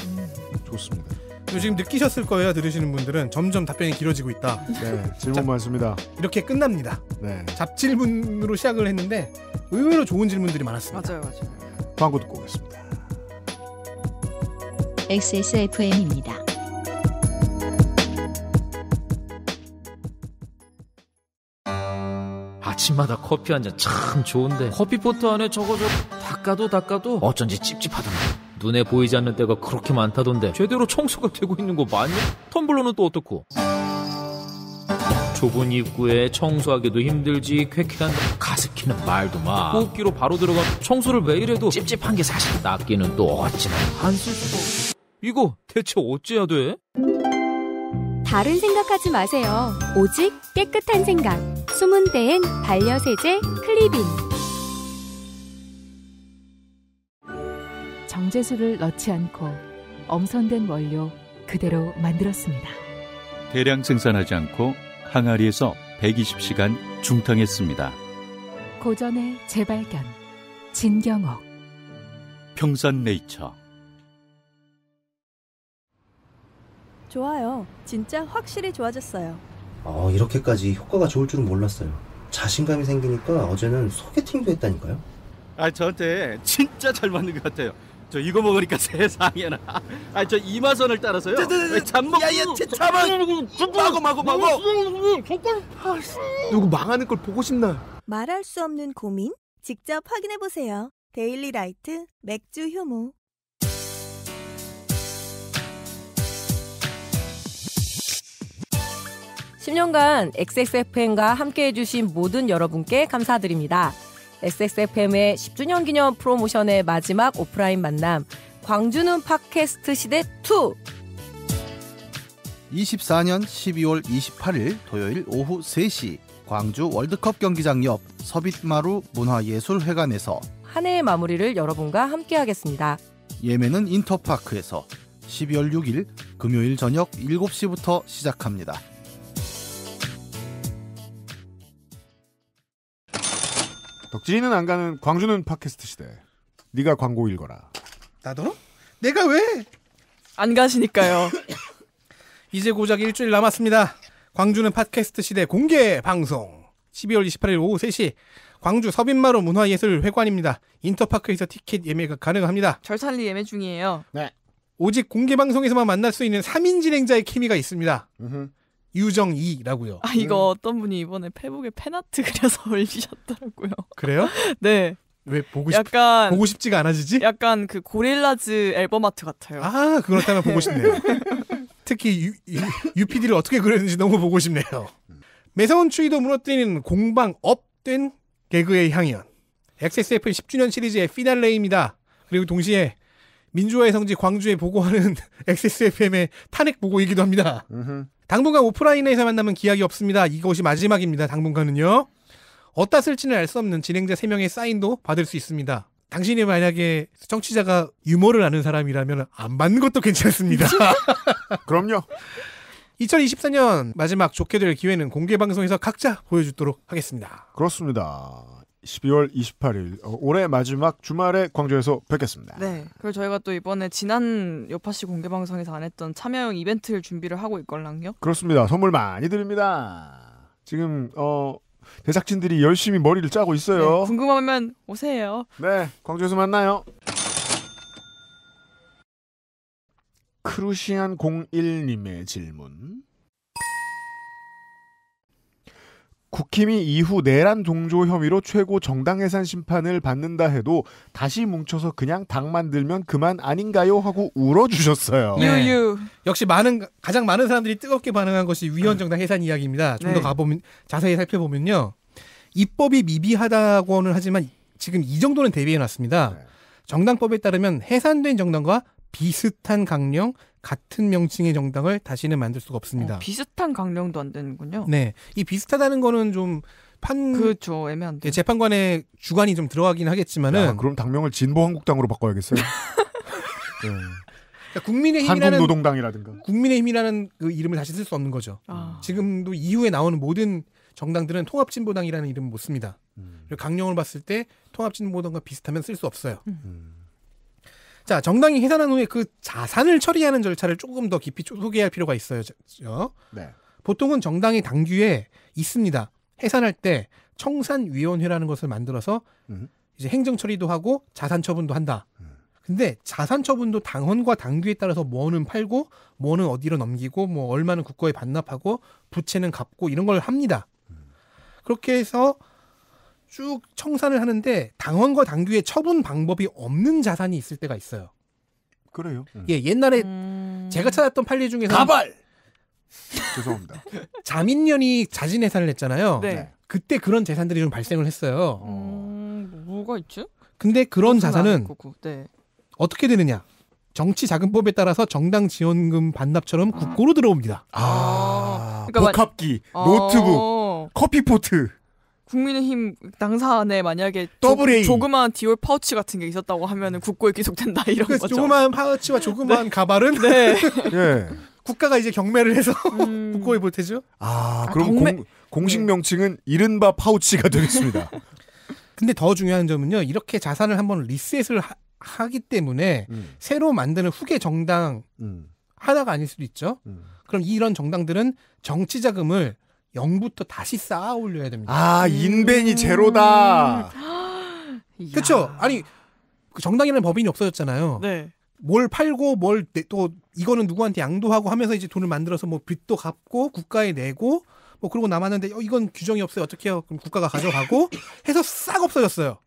좋습니다. 지금 느끼셨을 거예요. 들으시는 분들은 점점 답변이 길어지고 있다. 네, 질문 많습니다. 이렇게 끝납니다. 네. 잡질문으로 시작을 했는데 의외로 좋은 질문들이 많았습니다. 맞아요. 광고 듣고 오겠습니다. XSFM입니다. 아침마다 커피 한 잔 참 좋은데 커피포트 안에 저거 닦아도 어쩐지 찝찝하던데. 눈에 보이지 않는 때가 그렇게 많다던데 제대로 청소가 되고 있는 거 맞냐? 텀블러는 또 어떻고? 좁은 입구에 청소하기도 힘들지 쾌쾌한 가습기는 말도 마. 호흡기로 바로 들어가 청소를 매일 해도 찝찝한 게 사실 낫기는 또 어찌나 안 쓸 수가 없어. 이거 대체 어째야 돼? 다른 생각하지 마세요. 오직 깨끗한 생각. 숨은 데엔 반려세제 클리빈. 정제수를 넣지 않고 엄선된 원료 그대로 만들었습니다. 대량 생산하지 않고 항아리에서 120시간 중탕했습니다. 고전의 재발견 진경옥. 평산네이처. 좋아요. 진짜 확실히 좋아졌어요. 이렇게까지 효과가 좋을 줄은 몰랐어요. 자신감이 생기니까 어제는 소개팅도 했다니까요. 저한테 진짜 잘 맞는 것 같아요. 저 이거 먹으니까 세상에나. 저 이마선을 따라서요. 잠먹. 야야, 마고. 누구 망하는 걸 보고 싶나? 말할 수 없는 고민? 직접 확인해보세요. 데일리라이트 맥주 효모. (10년간) XSFM과 함께해주신 모든 여러분께 감사드립니다. XSFM의 10주년 기념 프로모션의 마지막 오프라인 만남, 광주는 팟캐스트 시대 2. 24년 12월 28일 토요일 오후 3시 광주 월드컵 경기장 옆 서빛마루 문화예술회관에서 한 해의 마무리를 여러분과 함께하겠습니다. 예매는 인터파크에서 12월 6일 금요일 저녁 7시부터 시작합니다. 덕질이는 안 가는 광주는 팟캐스트 시대. 네가 광고 읽어라. 나도? 내가 왜? 안 가시니까요. 이제 고작 일주일 남았습니다. 광주는 팟캐스트 시대 공개 방송. 12월 28일 오후 3시 광주 서빛마루 문화예술회관입니다. 인터파크에서 티켓 예매가 가능합니다. 절찬리 예매 중이에요. 네. 오직 공개 방송에서만 만날 수 있는 3인 진행자의 케미가 있습니다. 유정이라고요. 이거 어떤 분이 이번에 페북에 팬아트 그려서 올리셨더라고요. 그래요? 네. 왜 보고 싶지가 않아지지? 약간 그 고릴라즈 앨범 아트 같아요. 그렇다면 보고 싶네요. 특히 UPD를 어떻게 그렸는지 너무 보고 싶네요. 매서운 추위도 무너뜨리는 공방 업된 개그의 향연. XSFM 10주년 시리즈의 피날레입니다. 그리고 동시에 민주화의 성지 광주에 보고하는 XSFM의 탄핵 보고이기도 합니다. 당분간 오프라인에서 만나면 기약이 없습니다. 이것이 마지막입니다. 당분간은요. 어디다 쓸지는 알 수 없는 진행자 3명의 사인도 받을 수 있습니다. 당신이 만약에 청취자가 유머를 아는 사람이라면 안 받는 것도 괜찮습니다. 그럼요. 2024년 마지막 좋게 될 기회는 공개방송에서 각자 보여주도록 하겠습니다. 그렇습니다. 12월 28일 올해 마지막 주말에 광주에서 뵙겠습니다. 네. 그리고 저희가 또 이번에 지난 요파시 공개방송에서 안 했던 참여형 이벤트를 준비를 하고 있걸랑요. 그렇습니다. 선물 많이 드립니다. 지금 제작진들이 열심히 머리를 짜고 있어요. 네, 궁금하면 오세요. 네. 광주에서 만나요. 크루시안 01님의 질문. 국힘이 이후 내란 동조 혐의로 최고 정당해산 심판을 받는다 해도 다시 뭉쳐서 그냥 당 만들면 그만 아닌가요? 하고 울어주셨어요. 네. 역시 가장 많은 사람들이 뜨겁게 반응한 것이 위헌정당 해산 이야기입니다. 좀 더 가보면 자세히 살펴보면요. 입법이 미비하다고는 하지만 지금 이 정도는 대비해놨습니다. 정당법에 따르면 해산된 정당과 비슷한 강령, 같은 명칭의 정당을 다시는 만들 수가 없습니다. 비슷한 강령도 안 되는군요. 네, 이 비슷하다는 거는 좀 그렇죠, 애매한데. 재판관의 주관이 좀 들어가긴 하겠지만은. 그럼 당명을 진보한국당으로 바꿔야겠어요. 네. 그러니까 국민의힘이라는 한국노동당이라든가 국민의힘이라는 그 이름을 다시 쓸 수 없는 거죠. 지금도 이후에 나오는 모든 정당들은 통합진보당이라는 이름을 못 씁니다. 그리고 강령을 봤을 때 통합진보당과 비슷하면 쓸 수 없어요. 자, 정당이 해산한 후에 그 자산을 처리하는 절차를 조금 더 깊이 소개할 필요가 있어요. 네. 보통은 정당의 당규에 있습니다. 해산할 때 청산위원회라는 것을 만들어서 이제 행정 처리도 하고 자산 처분도 한다. 근데 자산 처분도 당헌과 당규에 따라서 뭐는 팔고 뭐는 어디로 넘기고 뭐 얼마는 국고에 반납하고 부채는 갚고 이런 걸 합니다. 그렇게 해서 쭉 청산을 하는데 당헌과 당규에 처분 방법이 없는 자산이 있을 때가 있어요. 그래요. 예, 옛날에 제가 찾았던 판례 중에서 가발. 죄송합니다. 자민련이 자진 해산을 했잖아요. 네. 그때 그런 재산들이 좀 발생을 했어요. 뭐가 있지? 근데 그런 자산은 네. 어떻게 되느냐? 정치자금법에 따라서 정당 지원금 반납처럼 국고로 들어옵니다. 그러니까 복합기, 노트북, 커피포트. 국민의힘 당사 안에 만약에 더블 조그마한 디올 파우치 같은 게 있었다고 하면은 국고에 기속된다 이런 거죠. 조그마한 파우치와 조그마한 네. 가발은 네. 예. 국가가 이제 경매를 해서 국고에 보태죠. 그럼 공식 명칭은 이른바 파우치가 되겠습니다. 근데 더 중요한 점은요. 이렇게 자산을 한번 리셋을 하기 때문에 새로 만드는 후계 정당 하나가 아닐 수도 있죠. 그럼 이런 정당들은 정치 자금을 0부터 다시 쌓아 올려야 됩니다. 인벤이 제로다. 그렇죠. 아니 그 정당이라는 법인이 없어졌잖아요. 네. 뭘 팔고 뭘 또 이거는 누구한테 양도하고 하면서 이제 돈을 만들어서 뭐 빚도 갚고 국가에 내고 뭐 그러고 남았는데 이건 규정이 없어요. 어떻게 해요? 그럼 국가가 가져가고 해서 싹 없어졌어요.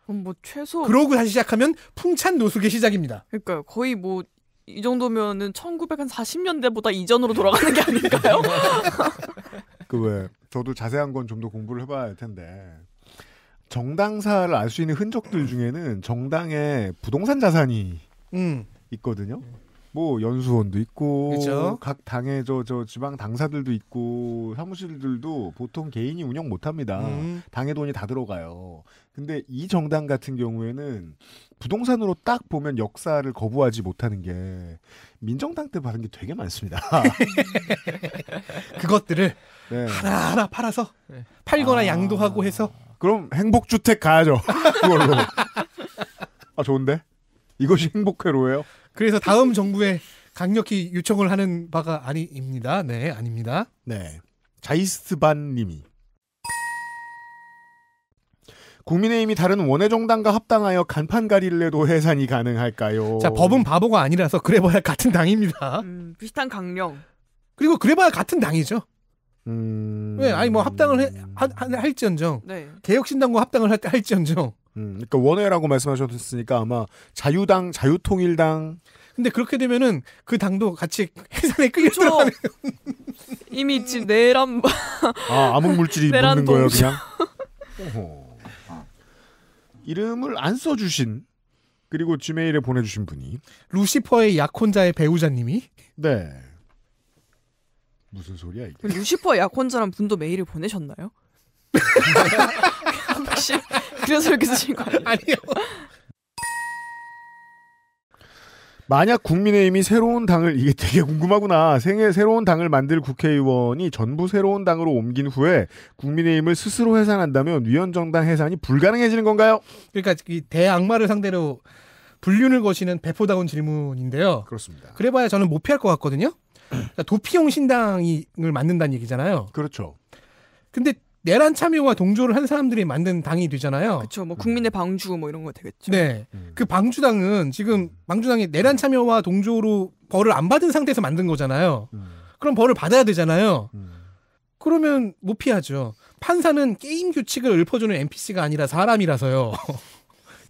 그럼 뭐 최소 그러고 다시 시작하면 풍찬 노숙의 시작입니다. 그러니까요. 거의 뭐 이 정도면은 1940년대보다 이전으로 돌아가는 게 아닐까요? 저도 자세한 건 좀 더 공부를 해봐야 할 텐데 정당사를 알 수 있는 흔적들 중에는 정당의 부동산 자산이 있거든요. 뭐 연수원도 있고 그렇죠. 각 당의 저 지방 당사들도 있고 사무실들도 보통 개인이 운영 못합니다. 당의 돈이 다 들어가요. 근데 이 정당 같은 경우에는 부동산으로 딱 보면 역사를 거부하지 못하는 게 민정당 때 받은 게 되게 많습니다. 그것들을 하나하나 팔아서 팔거나 양도하고 해서 그럼 행복주택 가야죠. 그걸로. 좋은데? 이것이 행복회로예요? 그래서 다음 정부에 강력히 요청을 하는 바가 아닙니다. 네, 아닙니다. 네. 자이스반 님이 국민의힘이 다른 원외정당과 합당하여 간판가리를 해도 해산이 가능할까요? 자, 법은 바보가 아니라서 그래봐야 같은 당입니다. 비슷한 강령. 그리고 그래봐야 같은 당이죠. 왜? 아니 뭐 합당을 할지언정 네. 개혁신당과 합당을 할지언정. 그러니까 원외라고 말씀하셨으니까 아마 자유당, 자유통일당. 근데 그렇게 되면은 그 당도 같이 해산에 끌려 들어가는. 이미 지금 내란 암흑물질이 묻는 거예요, 그냥. 이름을 안 써주신 그리고 지메일에 보내주신 분이 루시퍼의 약혼자의 배우자님이. 네. 무슨 소리야 이게? 루시퍼 약혼자란 분도 메일을 보내셨나요? 혹시 그래서 이렇게 쓰신 거 아니에요? 만약 국민의힘이 새로운 당을 이게 되게 궁금하구나. 새로운 당을 만들 국회의원이 전부 새로운 당으로 옮긴 후에 국민의힘을 스스로 해산한다면 위원정당 해산이 불가능해지는 건가요? 그러니까 이 대악마를 상대로 불륜을 거시는 배포다운 질문인데요. 그렇습니다. 그래봐야 저는 못 피할 것 같거든요. 그러니까 도피용 신당을 만든다는 얘기잖아요. 그렇죠. 근데 내란 참여와 동조를 한 사람들이 만든 당이 되잖아요. 그렇죠. 뭐 국민의 방주 뭐 이런 거 되겠죠. 네. 그 방주당은 지금 방주당이 내란 참여와 동조로 벌을 안 받은 상태에서 만든 거잖아요. 그럼 벌을 받아야 되잖아요. 그러면 못 피하죠. 판사는 게임 규칙을 읊어주는 NPC가 아니라 사람이라서요.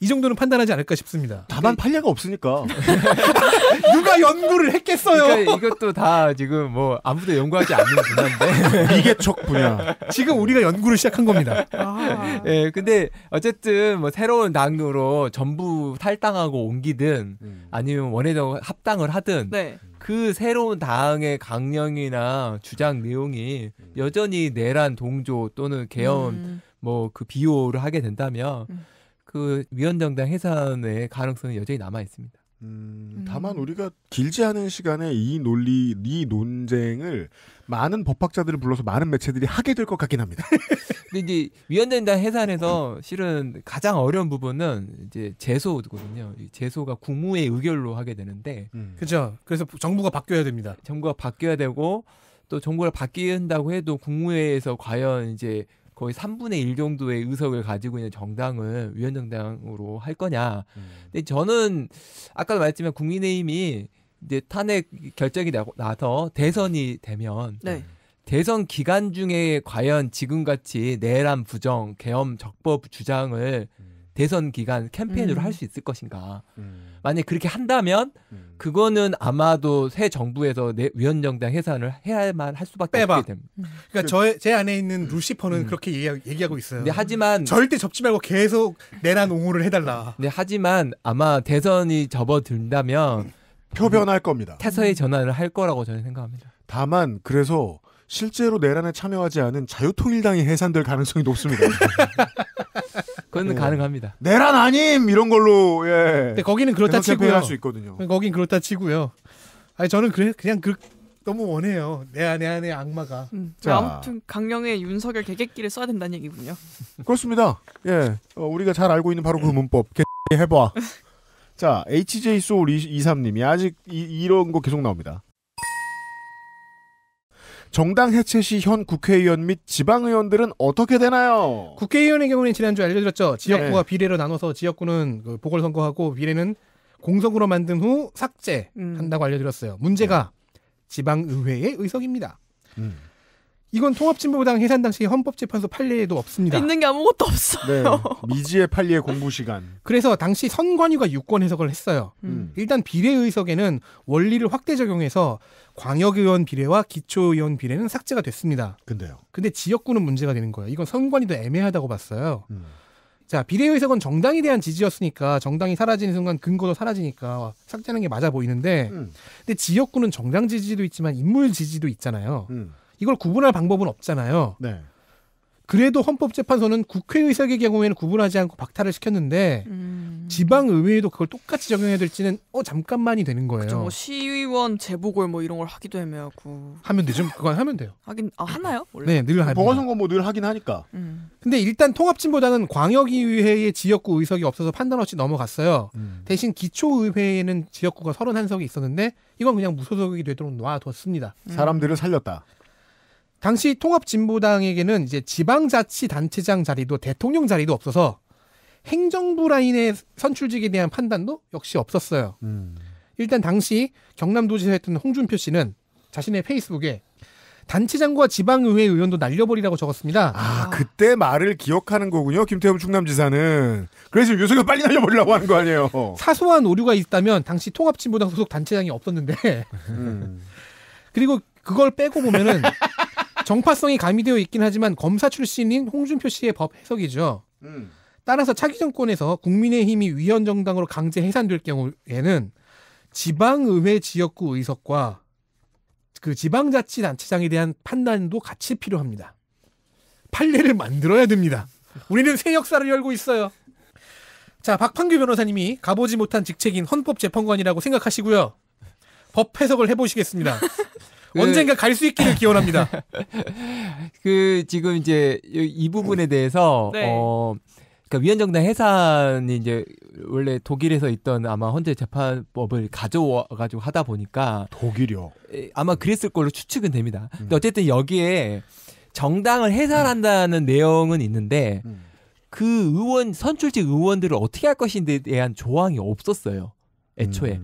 이 정도는 판단하지 않을까 싶습니다. 다만 판례가 없으니까. 누가 연구를 했겠어요. 그러니까 이것도 다 지금 뭐 아무도 연구하지 않는 분야인데. 미개척 분야. 지금 우리가 연구를 시작한 겁니다. 예, 근데 어쨌든 뭐 새로운 당으로 전부 탈당하고 옮기든 아니면 원외적 합당을 하든 그 새로운 당의 강령이나 주장 내용이 여전히 내란 동조 또는 개헌 뭐 그 비호를 하게 된다면 그 위원정당 해산의 가능성은 여전히 남아 있습니다. 다만 우리가 길지 않은 시간에 이 논쟁을 많은 법학자들을 불러서 많은 매체들이 하게 될 것 같긴 합니다. 근데 이제 위헌정당 해산에서 실은 가장 어려운 부분은 이제 제소거든요. 제소가 국무회의 의결로 하게 되는데, 그렇죠. 그래서 정부가 바뀌어야 됩니다. 정부가 바뀌어야 되고 또 정부가 바뀐다고 해도 국무회의에서 과연 이제 거의 3분의 1 정도의 의석을 가지고 있는 정당을 위헌정당으로 할 거냐. 근데 저는 아까도 말했지만 국민의힘이 이제 탄핵 결정이 나서 대선이 되면 네. 대선 기간 중에 과연 지금같이 내란 부정, 계엄 적법 주장을 대선 기간 캠페인으로 할 수 있을 것인가. 만약에 그렇게 한다면 그거는 아마도 새 정부에서 위헌정당 해산을 해야만 할 수밖에 없게 됩니다. 그러니까 제 안에 있는 루시퍼는 그렇게 얘기하고 있어요. 근데 하지만 절대 접지 말고 계속 내란 옹호를 해달라. 네, 하지만 아마 대선이 접어든다면 표변할 겁니다. 태서의 전환을 할 거라고 저는 생각합니다. 다만 그래서 실제로 내란에 참여하지 않은 자유통일당이 해산될 가능성이 높습니다. 그건 가능합니다. 내란 아님 이런 걸로 근데 거기는 그렇다 치고요. 할 수 있거든요. 거긴 그렇다 치고요. 아니 저는 그냥 너무 원해요. 내 안에 악마가. 자, 아무튼 강령의 윤석열 개개끼를 써야 된다는 얘기군요. 그렇습니다. 예, 우리가 잘 알고 있는 바로 그 문법. 해봐. 자, HJ 소울 23님이 아직 이런 거 계속 나옵니다. 정당 해체 시 현 국회의원 및 지방의원들은 어떻게 되나요? 국회의원의 경우는 지난주에 알려드렸죠. 지역구와 비례로 나눠서 지역구는 보궐선거하고 비례는 공석으로 만든 후 삭제한다고 알려드렸어요. 문제가 지방의회의 의석입니다. 이건 통합진보당 해산 당시 헌법재판소 판례에도 없습니다. 있는 게 아무것도 없어요. 네, 미지의 판례 공부 시간. 그래서 당시 선관위가 유권 해석을 했어요. 일단 비례의석에는 원리를 확대 적용해서 광역의원 비례와 기초의원 비례는 삭제가 됐습니다. 근데 지역구는 문제가 되는 거예요. 이건 선관위도 애매하다고 봤어요. 자, 비례의석은 정당에 대한 지지였으니까 정당이 사라지는 순간 근거도 사라지니까 삭제하는 게 맞아 보이는데 근데 지역구는 정당 지지도 있지만 인물 지지도 있잖아요. 이걸 구분할 방법은 없잖아요. 네. 그래도 헌법재판소는 국회의석의 경우에는 구분하지 않고 박탈을 시켰는데 지방의회에도 그걸 똑같이 적용해야 될지는 잠깐만이 되는 거예요. 그렇죠. 뭐 시의원 재보궐 뭐 이런 걸 하기도 애매하고. 하면 되죠. 그건 하면 돼요. 하나요? 원래? 네, 늘 합니다. 보궐선거 뭐 늘 하긴 하니까. 근데 일단 통합진보당은 광역의회의 지역구 의석이 없어서 판단 없이 넘어갔어요. 대신 기초의회에는 지역구가 31석이 있었는데 이건 그냥 무소속이 되도록 놔뒀습니다. 사람들을 살렸다. 당시 통합진보당에게는 이제 지방자치단체장 자리도 대통령 자리도 없어서 행정부 라인의 선출직에 대한 판단도 역시 없었어요. 일단 당시 경남도지사였던 홍준표 씨는 자신의 페이스북에 단체장과 지방의회 의원도 날려버리라고 적었습니다. 아, 그때 말을 기억하는 거군요. 김태흠 충남지사는. 그래서 윤석열 빨리 날려버리려고 하는 거 아니에요. 사소한 오류가 있다면 당시 통합진보당 소속 단체장이 없었는데 그리고 그걸 빼고 보면은 정파성이 가미되어 있긴 하지만 검사 출신인 홍준표 씨의 법 해석이죠. 따라서 차기 정권에서 국민의힘이 위헌정당으로 강제 해산될 경우에는 지방의회 지역구 의석과 그 지방자치단체장에 대한 판단도 같이 필요합니다. 판례를 만들어야 됩니다. 우리는 새 역사를 열고 있어요. 자, 박판규 변호사님이 가보지 못한 직책인 헌법재판관이라고 생각하시고요. 법 해석을 해보시겠습니다. 언젠가 갈 수 있기를 기원합니다. 지금 이제 이 부분에 대해서 네. 그러니까 위헌정당 해산이 이제 원래 독일에서 있던 아마 헌재 재판법을 가져와가지고 하다 보니까 독일이요. 아마 그랬을 걸로 추측은 됩니다. 근데 어쨌든 여기에 정당을 해산한다는 내용은 있는데 그 선출직 의원들을 어떻게 할 것인지에 대한 조항이 없었어요. 애초에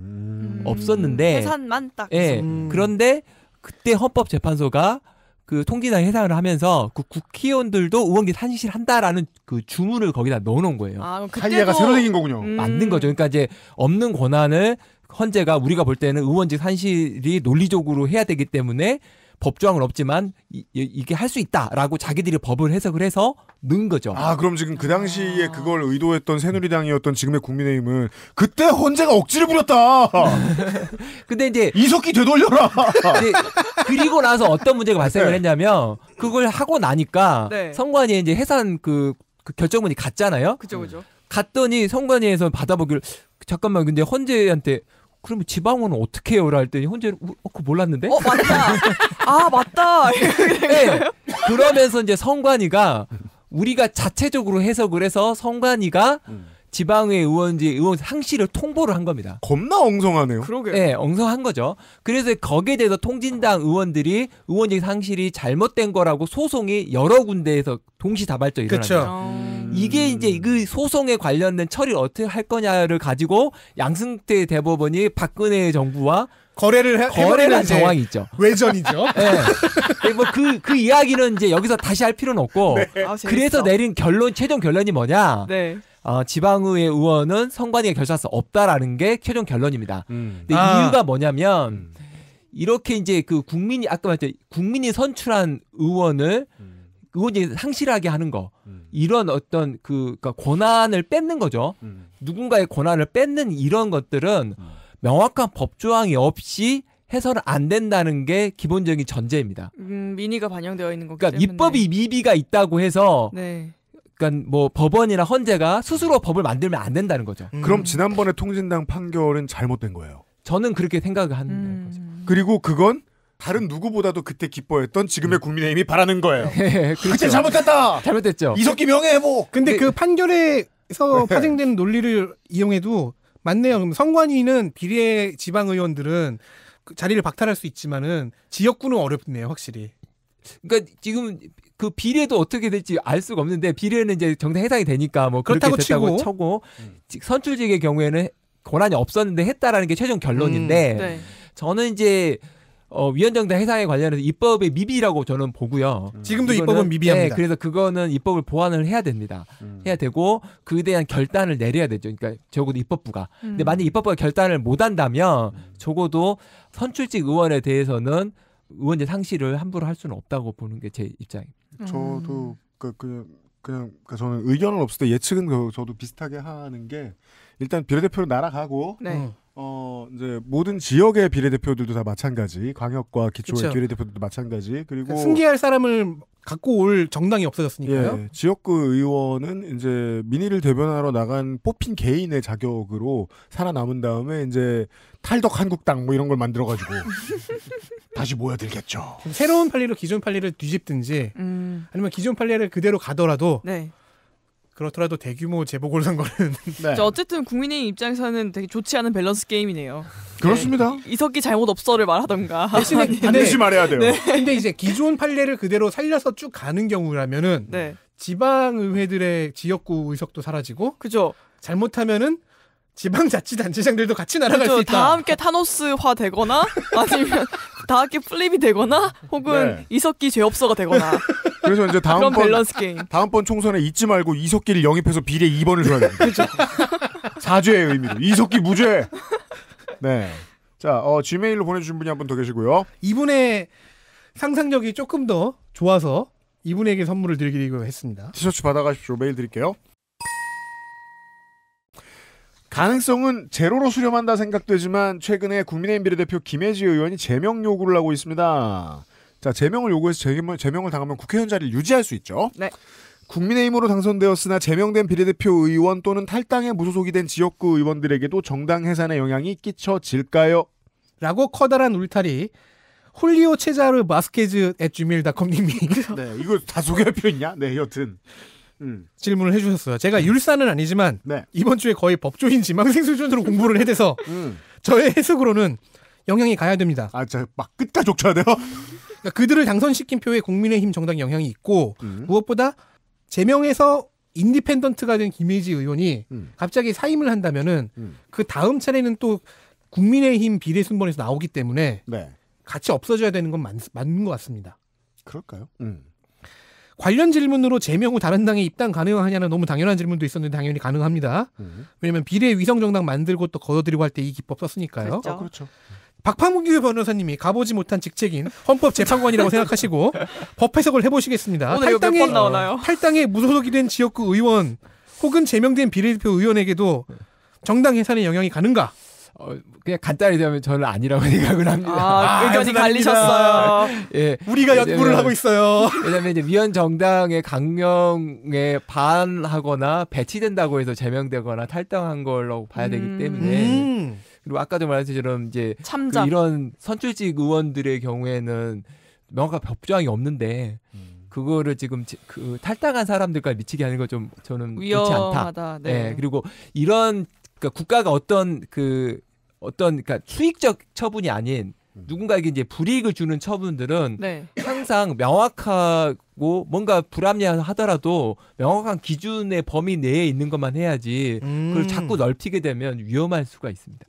없었는데 해산만 딱. 예. 그런데 그때 헌법재판소가 그 통진당 해산을 하면서 그 국회의원들도 의원직 산실한다라는 그 주문을 거기다 넣어놓은 거예요. 판례가 새로 생긴 거군요. 맞는 거죠. 그러니까 이제 없는 권한을 헌재가 우리가 볼 때는 의원직 산실이 논리적으로 해야 되기 때문에 법조항은 없지만 이게 할 수 있다라고 자기들이 법을 해석을 해서 넣은 거죠. 아, 그럼 지금 그 당시에 그걸 의도했던 새누리당이었던 지금의 국민의힘은 그때 헌재가 억지를 부렸다. 근데 이제 이석기 되돌려라. 그리고 나서 어떤 문제가 발생을 했냐면 그걸 하고 나니까 네. 선관위에 이제 해산 그 결정문이 갔잖아요. 그죠. 갔더니 선관위에서 받아보기를 잠깐만 근데 헌재한테 그러면 지방원은 어떻게 해요라 했더니 헌재는 그거 몰랐는데? 맞다. 아, 맞다. 네. 그러면서 이제 선관위가 우리가 자체적으로 해석을 해서 선관위가 지방의 의원 상실을 통보를 한 겁니다. 겁나 엉성하네요. 그러게요. 네, 엉성한 거죠. 그래서 거기에 대해서 통진당 의원들이 의원직 상실이 잘못된 거라고 소송이 여러 군데에서 동시다발적으로 일어납니다. 이게 이제 그 소송에 관련된 처리를 어떻게 할 거냐를 가지고 양승태 대법원이 박근혜 정부와 거래를 한 정황이 있죠. 외전이죠. 네. 뭐 그 이야기는 이제 여기서 다시 할 필요는 없고. 네. 그래서 내린 최종 결론이 뭐냐? 네. 지방의회 의원은 선관위가 결정할 수 없다라는 게 최종 결론입니다. 근데 이유가 뭐냐면 이렇게 이제 그 아까 말했죠. 국민이 선출한 의원을 의원이 상실하게 하는 거. 이런 어떤 그러니까 권한을 뺏는 거죠. 누군가의 권한을 뺏는 이런 것들은 명확한 법 조항이 없이 해서는 안 된다는 게 기본적인 전제입니다. 민의가 반영되어 있는 거기 그러니까 때문에. 입법이 미비가 있다고 해서 네. 그러니까 뭐 법원이나 헌재가 스스로 법을 만들면 안 된다는 거죠. 그럼 지난번에 통진당 판결은 잘못된 거예요. 저는 그렇게 생각을 하는 거죠. 그리고 그건 다른 누구보다도 그때 기뻐했던 지금의 국민의힘이 바라는 거예요. 그렇죠. 그때 잘못했다. 잘못됐죠. 이석기 명예회복. 근데 그 판결에서 파생되는 논리를 이용해도 맞네요. 그럼 선관위는 비례 지방 의원들은 그 자리를 박탈할 수 있지만은 지역구는 어렵네요, 확실히. 그러니까 지금 그 비례도 어떻게 될지 알 수가 없는데 비례는 이제 정당 해당이 되니까 뭐 그렇게 그렇다고 됐다고 치고. 쳐고 선출직의 경우에는 권한이 없었는데 했다라는 게 최종 결론인데 네. 저는 이제 위헌정당 해상에 관련해서 입법의 미비라고 저는 보고요. 지금도 입법은 미비합니다. 네, 그래서 그거는 입법을 보완을 해야 됩니다. 해야 되고 그에 대한 결단을 내려야 되죠. 그러니까 적어도 입법부가. 근데 만약 입법부가 결단을 못 한다면 적어도 선출직 의원에 대해서는 의원제 상실을 함부로 할 수는 없다고 보는 게 제 입장입니다. 저도 그냥 저는 의견은 없을 때 예측은 저도 비슷하게 하는 게 일단 비례대표로 날아가고 네. 이제 모든 지역의 비례대표들도 다 마찬가지, 광역과 기초의 그쵸. 비례대표들도 마찬가지. 그리고 승계할 사람을 갖고 올 정당이 없어졌으니까요. 예, 지역구 의원은 이제 민의를 대변하러 나간 뽑힌 개인의 자격으로 살아남은 다음에 이제 탈덕 한국당 뭐 이런 걸 만들어가지고 다시 모여들겠죠. 새로운 판례로 기존 판례를 뒤집든지 아니면 기존 판례를 그대로 가더라도 네. 그렇더라도 대규모 재보궐선거는 네. 어쨌든 국민의힘 입장에서는 되게 좋지 않은 밸런스 게임이네요. 그렇습니다. 네. 이석기 잘못 없어를 말하던가. 대신에 반드시 말해야 돼요. 네. 근데 이제 기존 판례를 그대로 살려서 쭉 가는 경우라면은 네. 지방의회들의 지역구 의석도 사라지고 그죠. 잘못하면은 지방자치단체장들도 같이 날아갈 수 있다. 다 함께 타노스화 되거나 아니면 다 함께 플립이 되거나 혹은 네. 이석기 죄업소가 되거나. 그래서 이제 그런 밸런스 게임. 다음번 총선에 잊지 말고 이석기를 영입해서 비례 2번을 줘야 됩니다. 그렇죠. 사죄의 의미로 이석기 무죄. 네. 자, 지메일로 보내주신 분이 한 분 더 계시고요. 이분의 상상력이 조금 더 좋아서 이분에게 선물을 드리기로 했습니다. 티셔츠 받아가십시오. 메일 드릴게요. 가능성은 제로로 수렴한다 생각되지만 최근에 국민의힘 비례대표 김혜지 의원이 제명 요구를 하고 있습니다. 자, 제명을 요구해서 제명을 당하면 국회의원 자리를 유지할 수 있죠. 네. 국민의힘으로 당선되었으나 제명된 비례대표 의원 또는 탈당에 무소속이 된 지역구 의원들에게도 정당 해산의 영향이 끼쳐질까요? 라고 커다란 울타리 홀리오 체자르 마스케즈 @gmail.com님이 네, 이거 다 소개할 필요 있냐? 네, 여튼 질문을 해주셨어요. 제가 율사는 아니지만 네. 이번 주에 거의 법조인 지망생 수준으로 공부를 해대서 저의 해석으로는 영향이 가야 됩니다. 아, 자, 막 끝까지 족쳐야 돼요? 그러니까 그들을 당선시킨 표에 국민의힘 정당 영향이 있고 무엇보다 제명해서 인디펜던트가 된 김혜지 의원이 갑자기 사임을 한다면은 그 다음 차례는 또 국민의힘 비례 순번에서 나오기 때문에 네. 같이 없어져야 되는 건 맞는 것 같습니다. 그럴까요? 관련 질문으로 제명 후 다른 당에 입당 가능하냐는 너무 당연한 질문도 있었는데 당연히 가능합니다. 왜냐하면 비례 위성정당 만들고 또 걷어들이고 할 때 이 기법 썼으니까요. 그렇죠. 그렇죠. 박판규 변호사님이 가보지 못한 직책인 헌법재판관이라고 생각하시고 법 해석을 해보시겠습니다. 오늘 이거 몇 번 나오나요? 탈당에 무소속이 된 지역구 의원 혹은 제명된 비례대표 의원에게도 정당 해산의 영향이 가는가? 그냥 간단히 되면 저는 아니라고 생각을 합니다. 의견이 갈리셨어요. 예, 우리가 연구를 하고 있어요. 왜냐하면 이제 위헌 정당의 강령에 반하거나 배치된다고 해서 제명되거나 탈당한 걸로 봐야 되기 때문에 그리고 아까도 말했던 것처럼 이제 그 이런 선출직 의원들의 경우에는 명확한 법조항이 없는데 그거를 지금 그 탈당한 사람들까지 미치게 하는 거 좀 저는 좋지 않다. 네. 그리고 이런 그러니까 국가가 어떤 그러니까 수익적 처분이 아닌 누군가에게 이제 불이익을 주는 처분들은 네. 항상 명확하고 뭔가 불합리하더라도 명확한 기준의 범위 내에 있는 것만 해야지 그걸 자꾸 넓히게 되면 위험할 수가 있습니다.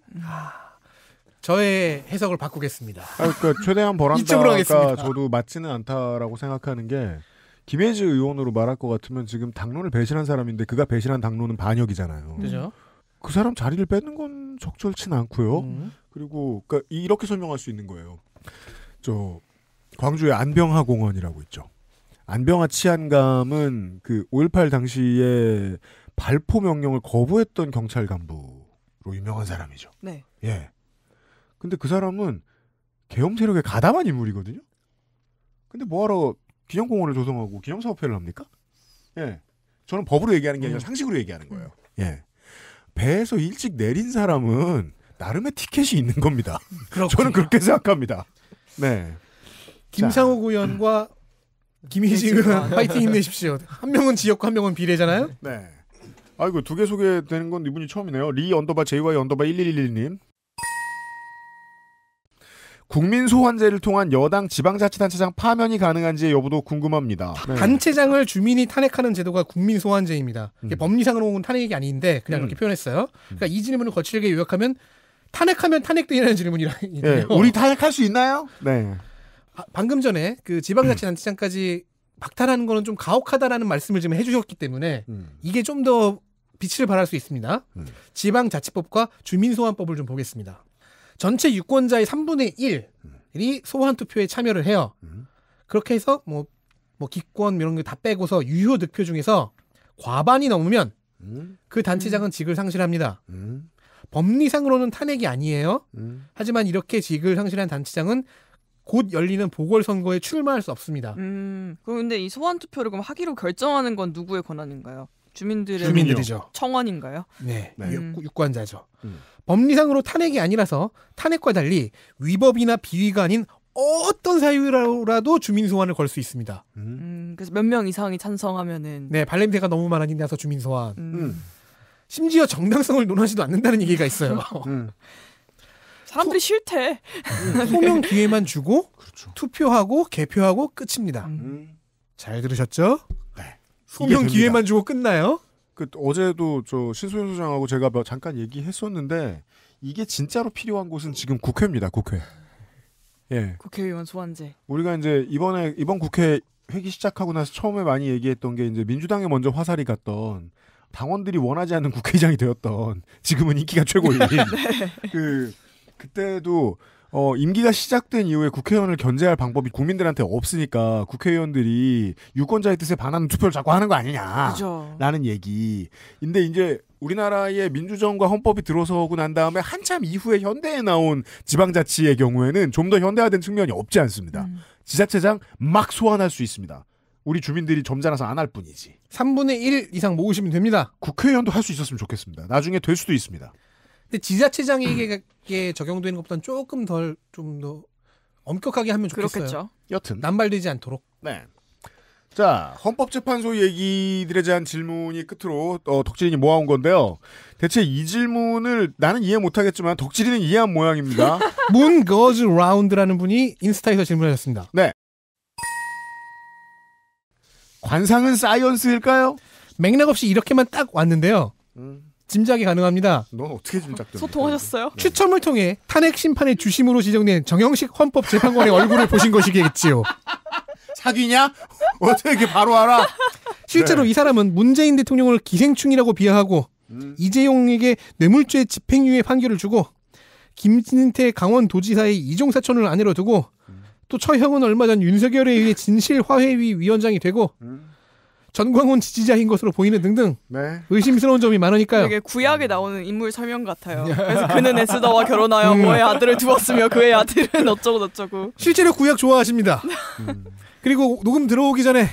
저의 해석을 바꾸겠습니다. 그러니까 최대한 버란다가 저도 맞지는 않다라고 생각하는 게 김혜지 의원으로 말할 것 같으면 지금 당론을 배신한 사람인데 그가 배신한 당론은 반역이잖아요. 그죠? 그 사람 자리를 뺏는 건 적절치는 않고요. 그리고 그러니까 이렇게 설명할 수 있는 거예요. 저 광주의 안병하 공원이라고 있죠. 안병하 치안감은 그 5.18 당시에 발포 명령을 거부했던 경찰 간부로 유명한 사람이죠. 네. 예. 근데 그 사람은 계엄 세력에 가담한 인물이거든요. 근데 뭐하러 기념공원을 조성하고 기념사업회를 합니까? 예. 저는 법으로 얘기하는 게 아니라 상식으로 얘기하는 거예요. 예. 배에서 일찍 내린 사람은 나름의 티켓이 있는 겁니다. 저는 그렇게 생각합니다. 네. 김상욱 의원과 김희지 의원 파이팅 힘내십시오. 한 명은 지역구 한 명은 비례잖아요. 네. 아이고 두 개 소개되는 건 이분이 처음이네요. 리_JY_1111님. 국민소환제를 통한 여당 지방자치단체장 파면이 가능한지의 여부도 궁금합니다. 네. 단체장을 주민이 탄핵하는 제도가 국민소환제입니다. 이게 법리상으로는 탄핵이 아닌데 그냥 그렇게 표현했어요. 그러니까 이 질문을 거칠게 요약하면 탄핵하면 탄핵되냐는 질문이라요. 네. 우리 탄핵할 수 있나요? 네. 방금 전에 그 지방자치단체장까지 박탈하는 거는 좀 가혹하다라는 말씀을 지금 해주셨기 때문에 이게 좀 더 빛을 발할 수 있습니다. 지방자치법과 주민소환법을 좀 보겠습니다. 전체 유권자의 3분의 1이 소환 투표에 참여를 해요. 그렇게 해서 뭐 기권 이런 거 다 빼고서 유효 득표 중에서 과반이 넘으면 그 단체장은 직을 상실합니다. 법리상으로는 탄핵이 아니에요. 하지만 이렇게 직을 상실한 단체장은 곧 열리는 보궐선거에 출마할 수 없습니다. 그런데 이 소환 투표를 그럼 하기로 결정하는 건 누구의 권한인가요? 주민들이죠. 청원인가요? 네. 유권자죠. 법리상으로 탄핵이 아니라서 탄핵과 달리 위법이나 비위가 아닌 어떤 사유라도 주민 소환을 걸 수 있습니다. 그래서 몇 명 이상이 찬성하면은 네, 발냄새가 너무 많아진 데서 주민 소환. 심지어 정당성을 논하지도 않는다는 얘기가 있어요. 사람들이 싫대. 소명 기회만 주고 그렇죠. 투표하고 개표하고 끝입니다. 잘 들으셨죠? 네. 소명 기회만 주고 끝나요? 어제도 저 신소연 소장하고 제가 잠깐 얘기했었는데 이게 진짜로 필요한 곳은 지금 국회입니다. 국회. 예. 국회의원 소환제. 우리가 이제 이번 국회 회기 시작하고 나서 처음에 많이 얘기했던 게 이제 민주당에 먼저 화살이 갔던 당원들이 원하지 않는 국회의장이 되었던 지금은 인기가 최고인 네. 그때도 임기가 시작된 이후에 국회의원을 견제할 방법이 국민들한테 없으니까 국회의원들이 유권자의 뜻에 반하는 투표를 자꾸 하는 거 아니냐라는 얘기. 근데 이제 우리나라의 민주정과 헌법이 들어서고 난 다음에 한참 이후에 현대에 나온 지방자치의 경우에는 좀 더 현대화된 측면이 없지 않습니다. 지자체장 막 소환할 수 있습니다. 우리 주민들이 점잖아서 안 할 뿐이지. 3분의 1 이상 모으시면 됩니다. 국회의원도 할 수 있었으면 좋겠습니다. 나중에 될 수도 있습니다. 근데 지자체장에게 적용되는 것보다는 조금 좀 더 엄격하게 하면 좋겠어요. 그렇겠죠. 여튼 남발되지 않도록. 네. 자, 헌법재판소 얘기들에 대한 질문이 끝으로 덕질인이 모아온 건데요. 대체 이 질문을 나는 이해 못하겠지만 덕질인은 이해한 모양입니다. 문 goes round라는 분이 인스타에서 질문하셨습니다. 네. 관상은 사이언스일까요? 맥락 없이 이렇게만 딱 왔는데요. 짐작이 가능합니다. 넌 어떻게 짐작됩니까? 소통하셨어요? 추첨을 통해 탄핵 심판의 주심으로 지정된 정영식 헌법재판관의 얼굴을 보신 것이겠지요. 사귀냐? 어떻게 이렇게 바로 알아? 실제로 네. 이 사람은 문재인 대통령을 기생충이라고 비하하고 이재용에게 뇌물죄 집행유예 판결을 주고 김진태 강원도지사의 이종사촌을 아내로 두고 또 처형은 얼마 전 윤석열에 의해 진실화해위 위원장이 되고 전광훈 지지자인 것으로 보이는 등등 네. 의심스러운 점이 많으니까요. 되게 구약에 나오는 인물 설명 같아요. 그래서 그는 에스더와 결혼하여 모의 아들을 두었으며 그의 아들은 어쩌고 저쩌고. 실제로 구약 좋아하십니다. 그리고 녹음 들어오기 전에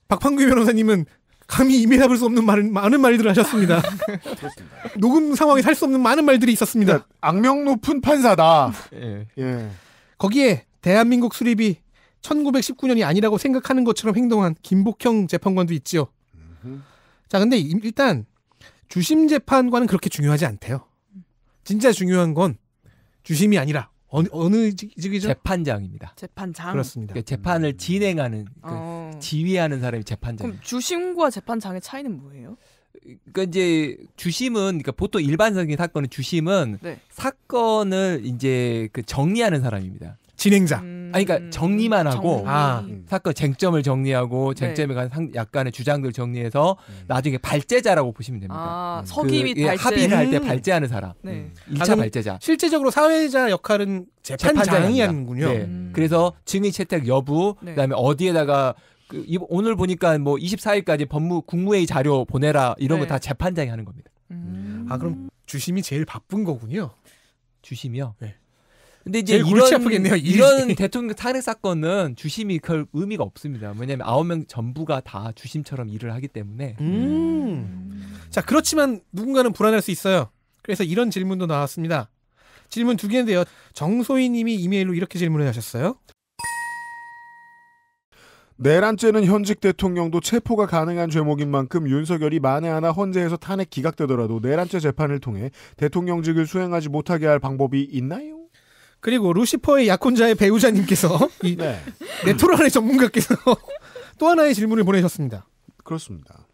박판규 변호사님은 감히 입에 담을 수 없는 많은 말들을 하셨습니다. 녹음 상황에 살 수 없는 많은 말들이 있었습니다. 그러니까 악명 높은 판사다. 예. 예. 거기에 대한민국 수립이 1919년이 아니라고 생각하는 것처럼 행동한 김복형 재판관도 있지요. 자, 근데 일단 주심 재판관은 그렇게 중요하지 않대요. 진짜 중요한 건 주심이 아니라 어느 직이죠? 재판장입니다. 재판장. 그렇습니다. 그러니까 재판을 진행하는 지휘하는 사람이 재판장. 그럼 주심과 재판장의 차이는 뭐예요? 그러니까 이제 주심은 그러니까 보통 일반적인 사건은 주심은 네. 사건을 이제 그 정리하는 사람입니다. 진행자. 아니, 그러니까 정리만 하고 사건 쟁점을 정리하고 쟁점에 관한 약간의 주장들 정리해서 나중에 발제자라고 보시면 됩니다. 서기 및 발제. 합의를 할 때 발제하는 사람. 1차 발제자. 실제적으로 사회자 역할은 재판장이 하는군요. 네. 그래서 증인 채택 여부, 그다음에 어디에다가 오늘 보니까 뭐 24일까지 국무회의 자료 보내라 이런 거 다 재판장이 하는 겁니다. 그럼 주심이 제일 바쁜 거군요. 주심이요? 네. 근데 이제 골치 아프겠네요. 이런 대통령 탄핵 사건은 주심이 별 의미가 없습니다. 왜냐하면 9명 전부가 다 주심처럼 일을 하기 때문에. 자, 그렇지만 누군가는 불안할 수 있어요. 그래서 이런 질문도 나왔습니다. 질문 2개인데요. 정소희 님이 이메일로 이렇게 질문을 하셨어요. 내란죄는 현직 대통령도 체포가 가능한 죄목인 만큼 윤석열이 만에 하나 헌재에서 탄핵 기각되더라도 내란죄 재판을 통해 대통령직을 수행하지 못하게 할 방법이 있나요? 그리고 루시퍼의 약혼자의 배우자님께서 네토란의 전문가께서 또 하나의 질문을 보내셨습니다. 그렇습니다.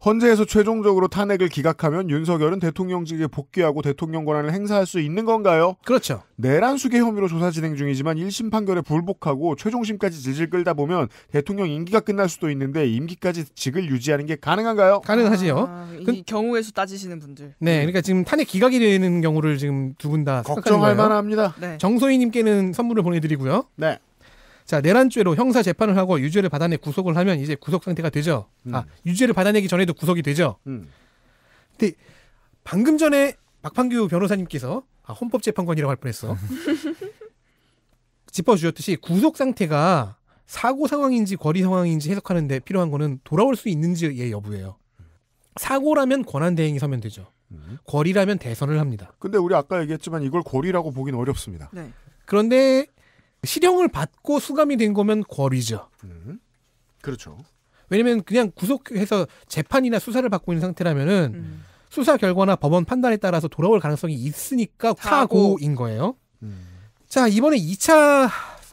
헌재에서 최종적으로 탄핵을 기각하면 윤석열은 대통령직에 복귀하고 대통령 권한을 행사할 수 있는 건가요? 그렇죠. 내란 수계 혐의로 조사 진행 중이지만 1심 판결에 불복하고 최종심까지 질질 끌다 보면 대통령 임기가 끝날 수도 있는데 임기까지 직을 유지하는 게 가능한가요? 가능하지요. 이 경우의 수 따지시는 분들. 네, 그러니까 지금 탄핵 기각이 되는 경우를 지금 두 분 다 걱정할 만합니다. 네. 정소희님께는 선물을 보내드리고요. 네. 자, 내란죄로 형사 재판을 하고 유죄를 받아내 구속을 하면 이제 구속 상태가 되죠. 유죄를 받아내기 전에도 구속이 되죠. 근데 방금 전에 박판규 변호사님께서 헌법재판관이라고 할 뻔했어. 짚어주셨듯이 구속 상태가 사고 상황인지 거리 상황인지 해석하는 데 필요한 거는 돌아올 수 있는지의 여부예요. 사고라면 권한대행이 서면 되죠. 거리라면 대선을 합니다. 근데 우리 아까 얘기했지만 이걸 거리라고 보긴 어렵습니다. 네. 그런데 실형을 받고 수감이 된 거면 거리죠. 그렇죠. 왜냐면 그냥 구속해서 재판이나 수사를 받고 있는 상태라면은 수사 결과나 법원 판단에 따라서 돌아올 가능성이 있으니까 사고인 거예요. 자, 이번에 2차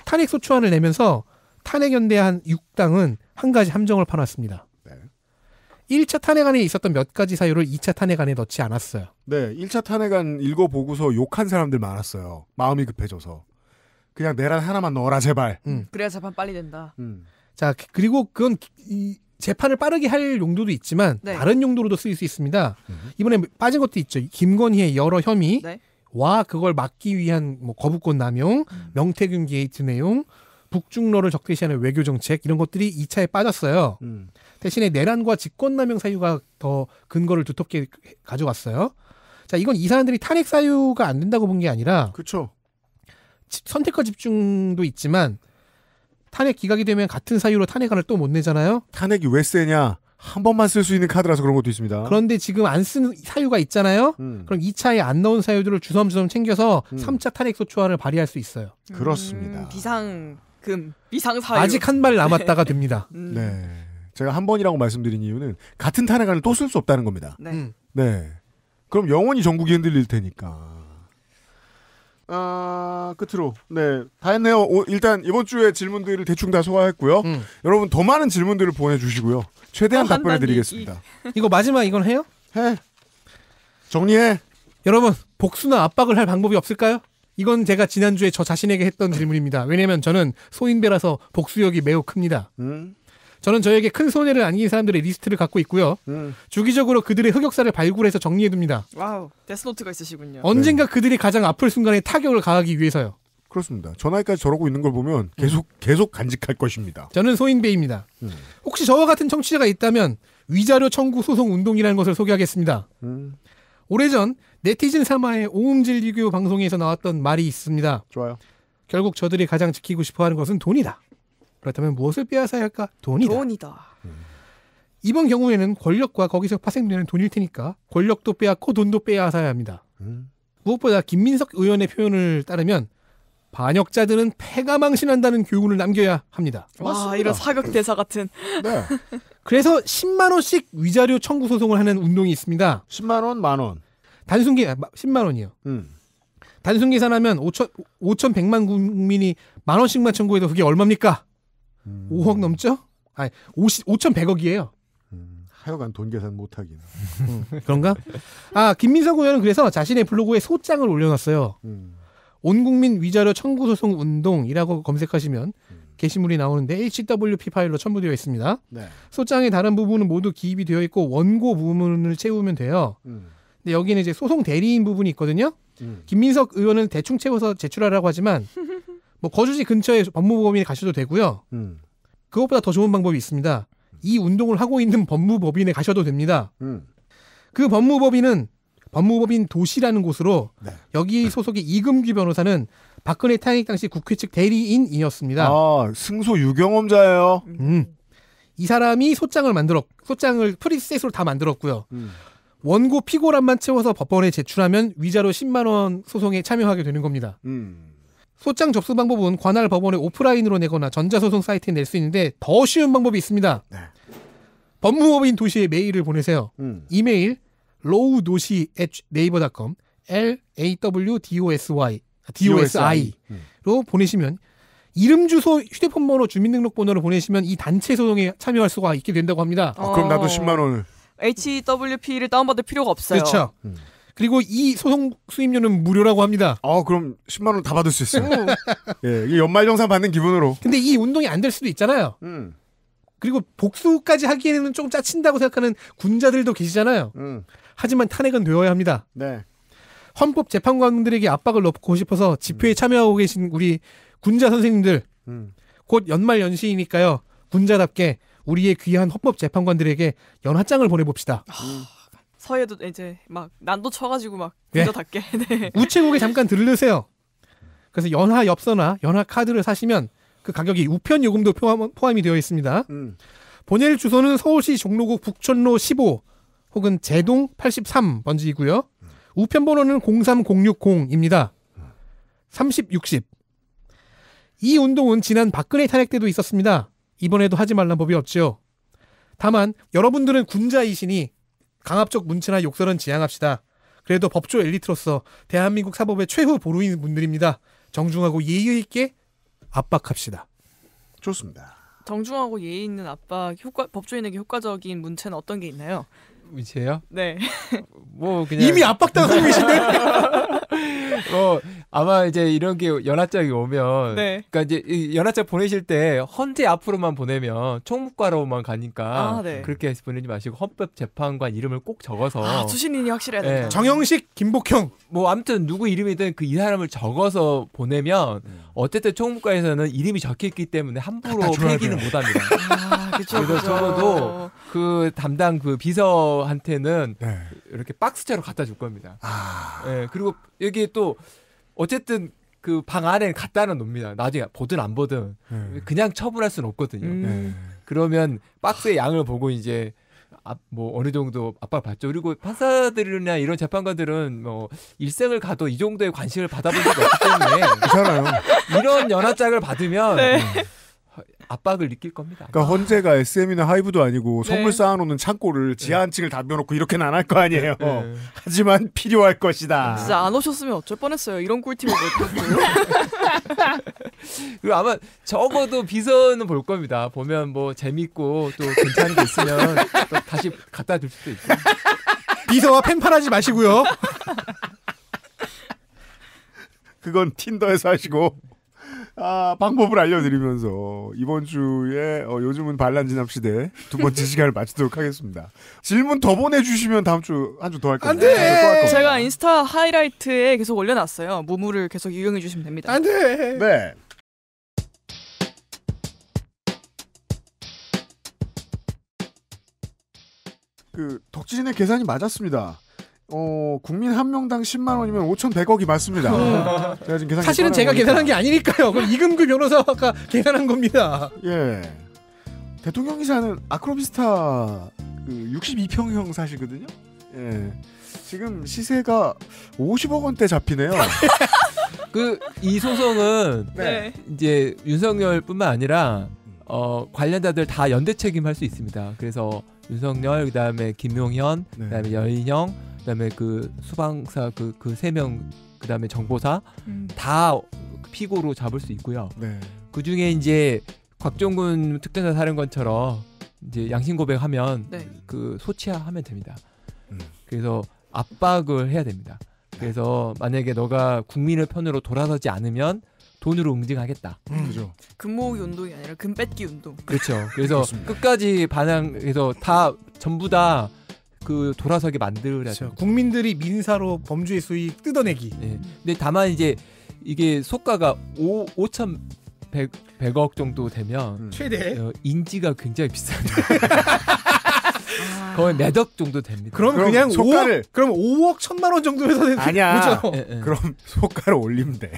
탄핵 소추안을 내면서 탄핵연대한 6당은 한 가지 함정을 파놨습니다. 1차 탄핵안에 있었던 몇 가지 사유를 2차 탄핵안에 넣지 않았어요. 네, 1차 탄핵안 읽어보고서 욕한 사람들 많았어요. 마음이 급해져서. 그냥 내란 하나만 넣어라 제발. 그래야 재판 빨리 된다. 자, 그리고 그건 이 재판을 빠르게 할 용도도 있지만 다른 용도로도 쓰일 수 있습니다. 이번에 빠진 것도 있죠. 김건희의 여러 혐의와 그걸 막기 위한 뭐 거부권 남용, 명태균 게이트 내용, 북중러를 적대시하는 외교 정책 이런 것들이 2차에 빠졌어요. 대신에 내란과 직권남용 사유가 더 근거를 두텁게 가져왔어요. 자, 이건 이 사람들이 탄핵 사유가 안 된다고 본 게 아니라 그렇죠. 선택과 집중도 있지만 탄핵 기각이 되면 같은 사유로 탄핵안을 또 못 내잖아요. 탄핵이 왜 세냐? 한 번만 쓸 수 있는 카드라서 그런 것도 있습니다. 그런데 지금 안 쓴 사유가 있잖아요. 그럼 2차에 안 넣은 사유들을 주섬주섬 챙겨서 3차 탄핵 소추안을 발의할 수 있어요. 그렇습니다. 비상사유. 아직 한 발 남았다가 됩니다. 네, 제가 한 번이라고 말씀드린 이유는 같은 탄핵안을 또 쓸 수 없다는 겁니다. 네. 그럼 영원히 전국이 흔들릴 테니까. 끝으로 다 했네요. 일단 이번 주에 질문들을 대충 다 소화했고요. 여러분 더 많은 질문들을 보내주시고요. 최대한 답변해드리겠습니다. 이거 마지막 이건 해요? 해. 정리해. 여러분 복수나 압박을 할 방법이 없을까요? 이건 제가 지난주에 저 자신에게 했던 질문입니다. 왜냐면 저는 소인배라서 복수욕이 매우 큽니다. 저는 저에게 큰 손해를 안긴 사람들의 리스트를 갖고 있고요. 주기적으로 그들의 흑역사를 발굴해서 정리해둡니다. 와우, 데스노트가 있으시군요. 언젠가 그들이 가장 아플 순간에 타격을 가하기 위해서요. 그렇습니다. 저 나이까지 저러고 있는 걸 보면 계속 간직할 것입니다. 저는 소인배입니다. 혹시 저와 같은 청취자가 있다면 위자료 청구 소송 운동이라는 것을 소개하겠습니다. 오래전 네티즌 사마의 오음질 리뷰 방송에서 나왔던 말이 있습니다. 좋아요. 결국 저들이 가장 지키고 싶어하는 것은 돈이다. 그렇다면 무엇을 빼앗아야 할까? 돈이다. 이번 경우에는 권력과 거기서 파생되는 돈일 테니까 권력도 빼앗고 돈도 빼앗아야 합니다. 무엇보다 김민석 의원의 표현을 따르면 반역자들은 패가 망신한다는 교훈을 남겨야 합니다. 와, 맞습니다. 이런 사격 대사 같은. 네. 그래서 10만 원씩 위자료 청구 소송을 하는 운동이 있습니다. 10만 원, 만 원. 단순 10만 원이요. 단순 계산하면 5,100만 국민이 만 원씩만 청구해도 그게 얼마입니까? 5억 넘죠? 아니, 5,100억이에요. 하여간 돈 계산 못하긴. 그런가? 김민석 의원은 그래서 자신의 블로그에 소장을 올려놨어요. 온 국민 위자료 청구 소송 운동이라고 검색하시면 게시물이 나오는데 HWP 파일로 첨부되어 있습니다. 네. 소장의 다른 부분은 모두 기입이 되어 있고 원고 부분을 채우면 돼요. 근데 여기는 이제 소송 대리인 부분이 있거든요. 김민석 의원은 대충 채워서 제출하라고 하지만 뭐 거주지 근처에 법무법인에 가셔도 되고요. 그것보다 더 좋은 방법이 있습니다. 이 운동을 하고 있는 법무법인에 가셔도 됩니다. 그 법무법인은 법무법인 도시라는 곳으로 여기 소속의 이금규 변호사는 박근혜 탄핵 당시 국회 측 대리인이었습니다. 승소 유경험자예요. 이 사람이 소장을 프리셋으로 다 만들었고요. 원고 피고란만 채워서 법원에 제출하면 위자료 10만 원 소송에 참여하게 되는 겁니다. 소장 접수 방법은 관할 법원에 오프라인으로 내거나 전자소송 사이트에 낼 수 있는데 더 쉬운 방법이 있습니다. 법무법인 도시에 메일을 보내세요. 이메일 lawdo시@naver.com LAWDOSI로 보내시면 이름, 주소, 휴대폰 번호, 주민등록번호를 보내시면 이 단체 소송에 참여할 수가 있게 된다고 합니다. 그럼 나도 10만 원을. HWP를 다운받을 필요가 없어요. 그렇죠. 그리고 이 소송 수임료는 무료라고 합니다. 그럼 10만 원 다 받을 수 있어요. 예, 이게 연말정산 받는 기분으로. 근데 이 운동이 안 될 수도 있잖아요. 그리고 복수까지 하기에는 조금 짜친다고 생각하는 군자들도 계시잖아요. 하지만 탄핵은 되어야 합니다. 네. 헌법재판관들에게 압박을 넣고 싶어서 집회에 참여하고 계신 우리 군자 선생님들, 곧 연말 연시이니까요. 군자답게 우리의 귀한 헌법재판관들에게 연하장을 보내봅시다. 서해도 이제 막 난도 쳐가지고 막 군자답게. 네. 우체국에 잠깐 들르세요. 그래서 연하 엽서나 연하 카드를 사시면 그 가격이 우편 요금도 포함이 되어 있습니다. 보낼 주소는 서울시 종로구 북촌로 15 혹은 제동 83번지이고요. 우편 번호는 03060입니다. 3060. 이 운동은 지난 박근혜 탄핵 때도 있었습니다. 이번에도 하지 말란 법이 없죠. 다만 여러분들은 군자이시니 강압적 문체나 욕설은 지양합시다. 그래도 법조 엘리트로서 대한민국 사법의 최후 보루인 분들입니다. 정중하고 예의 있게 압박합시다. 좋습니다. 정중하고 예의 있는 압박, 법조인에게 효과적인 문체는 어떤 게 있나요? 문체요? 네. 뭐 그냥 이미 압박당하고 계신데. 아마 이제 이런 게 연하장이 오면, 네. 그러니까 이제 연하장 보내실 때 헌재 앞으로만 보내면 총무과로만 가니까 네. 그렇게 보내지 마시고 헌법재판관 이름을 꼭 적어서. 수신인이 확실해야 된다. 네. 정영식, 김복형. 뭐 아무튼 누구 이름이든 그 이 사람을 적어서 보내면 어쨌든 총무과에서는 이름이 적혀있기 때문에 함부로 폐기는 못합니다. 그쵸, 그래서 적어도 그 담당 그 비서한테는 이렇게 박스째로 갖다 줄 겁니다. 네, 그리고 여기 또 어쨌든 그 방 안에 갖다는 놉니다. 나중에 보든 안 보든 그냥 처분할 수는 없거든요. 그러면 박스의 양을 보고 이제 뭐 어느 정도 압박을 받죠. 그리고 판사들이나 이런 재판관들은 뭐 일생을 가도 이 정도의 관심을 받아본 적이 없기 때문에 괜찮아요. 이런 연하장을 받으면 압박을 느낄 겁니다. 그러니까 헌재가 SM이나 하이브도 아니고 선물 쌓아놓는 창고를 지하 한 층을 다 비워놓고 이렇게는 안 할 거 아니에요. 하지만 필요할 것이다. 진짜 안 오셨으면 어쩔 뻔했어요. 이런 꿀팁을 못 그리고 아마 적어도 비서는 볼 겁니다. 보면 뭐 재밌고 또 괜찮은 게 있으면 또 다시 갖다 줄 수도 있고. 비서와 팬팔하지 마시고요. 그건 틴더에서 하시고. 방법을 알려드리면서 이번 주에 요즘은 반란진압 시대 두 번째 시간을 마치도록 하겠습니다. 질문 더 보내주시면 다음 주 한 주 더 할 겁니다. 안 돼! 제가 인스타 하이라이트에 계속 올려놨어요. 무무를 계속 이용해 주시면 됩니다. 안 돼! 네. 그 덕진의 계산이 맞았습니다. 국민 한 명당 10만 원이면 5,100억이 맞습니다. 제가 지금 사실은 제가 계산한 게 아니니까요. 그건 이금규 변호사가 계산한 겁니다. 예. 대통령 기사는 아크로비스타 그 62평형 사시거든요. 예. 지금 시세가 50억 원대 잡히네요. 이 소송은 네. 이제 윤석열뿐만 아니라 관련자들 다 연대 책임할 수 있습니다. 그래서 윤석열, 그다음에 김용현, 그다음에 여인형, 그다음에 그 수방사 그 3명, 그다음에 정보사 다 피고로 잡을 수 있고요. 네. 그 중에 이제 곽종근 특전사 사령관처럼 이제 양심 고백하면 그 소치하면 됩니다. 그래서 압박을 해야 됩니다. 그래서 만약에 너가 국민의 편으로 돌아서지 않으면 돈으로 응징하겠다. 그죠. 금모으기 운동이 아니라 금 뺏기 운동. 그렇죠. 그래서 그렇습니다. 끝까지 반항해서 다 전부 다 그 돌아서게 만들어야 그렇죠. 됩니다. 국민들이 민사로 범죄의 수익 뜯어내기. 네. 근데 다만 이제 이게 속가가 5,100억 정도 되면 최대 인지가 굉장히 비쌉니다. 거의 몇 억 정도 됩니다. 그럼 그냥 그럼 5억 1,000만 원 정도에서 아니야. 그렇죠? 그럼 소가를 올리면 돼.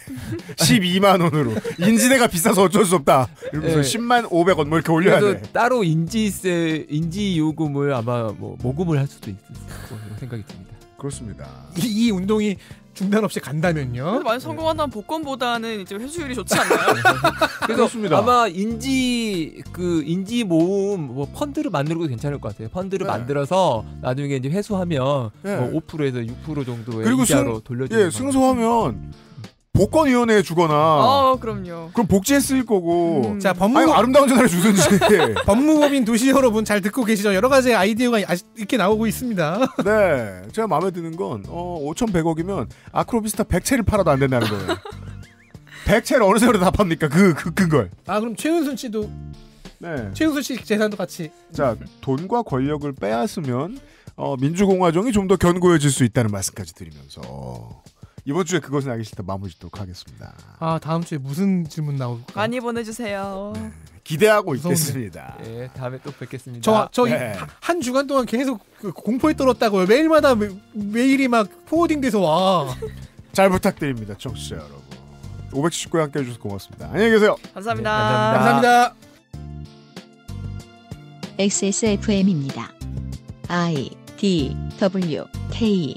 12만 원으로. 인지대가 비싸서 어쩔 수 없다. 이러면서 10만 500원 뭐 이렇게 올려야 그래서 돼. 따로 인지 요금을 아마 뭐 모금을 할 수도 있을 거라고 생각이 듭니다. 그렇습니다. 이 운동이 중단 없이 간다면요. 만약 성공한다면 복권보다는 이제 회수율이 좋지 않나요? 그래서 그렇습니다. 아마 인지 모음 뭐 펀드를 만들어도 괜찮을 것 같아요. 펀드를 만들어서 나중에 이제 회수하면 뭐 5%에서 6% 정도의 그리고 이자로 돌려주는. 승소하면 복권위원회에 주거나. 그럼요. 그럼 복지에 쓰일 거고. 자, 아름다운 전화를 주든지. 법무법인 도시 여러분 잘 듣고 계시죠? 여러 가지 아이디어가 이렇게 나오고 있습니다. 네, 제가 마음에 드는 건 5,100억이면 아크로비스타 100채를 팔아도 안 된다는 거예요. 100채를 어느 세월에 다 팝니까? 그 큰 걸. 그럼 최은순 씨도 최은순 씨 재산도 같이. 자, 돈과 권력을 빼앗으면 민주공화정이 좀 더 견고해질 수 있다는 말씀까지 드리면서 이번 주에 그것은 알기 싫다 마무리 짓도록 하겠습니다. 다음 주에 무슨 질문 나올까? 많이 보내주세요. 기대하고 있겠습니다. 네, 다음에 또 뵙겠습니다. 한 주간 동안 계속 공포에 떨었다고요. 매일마다 메일이 막 포워딩돼서 와. 잘 부탁드립니다, 청취자 여러분. 579회 함께 해주셔서 고맙습니다. 안녕히 계세요. 감사합니다. 감사합니다. XSFM입니다. I, D, W, K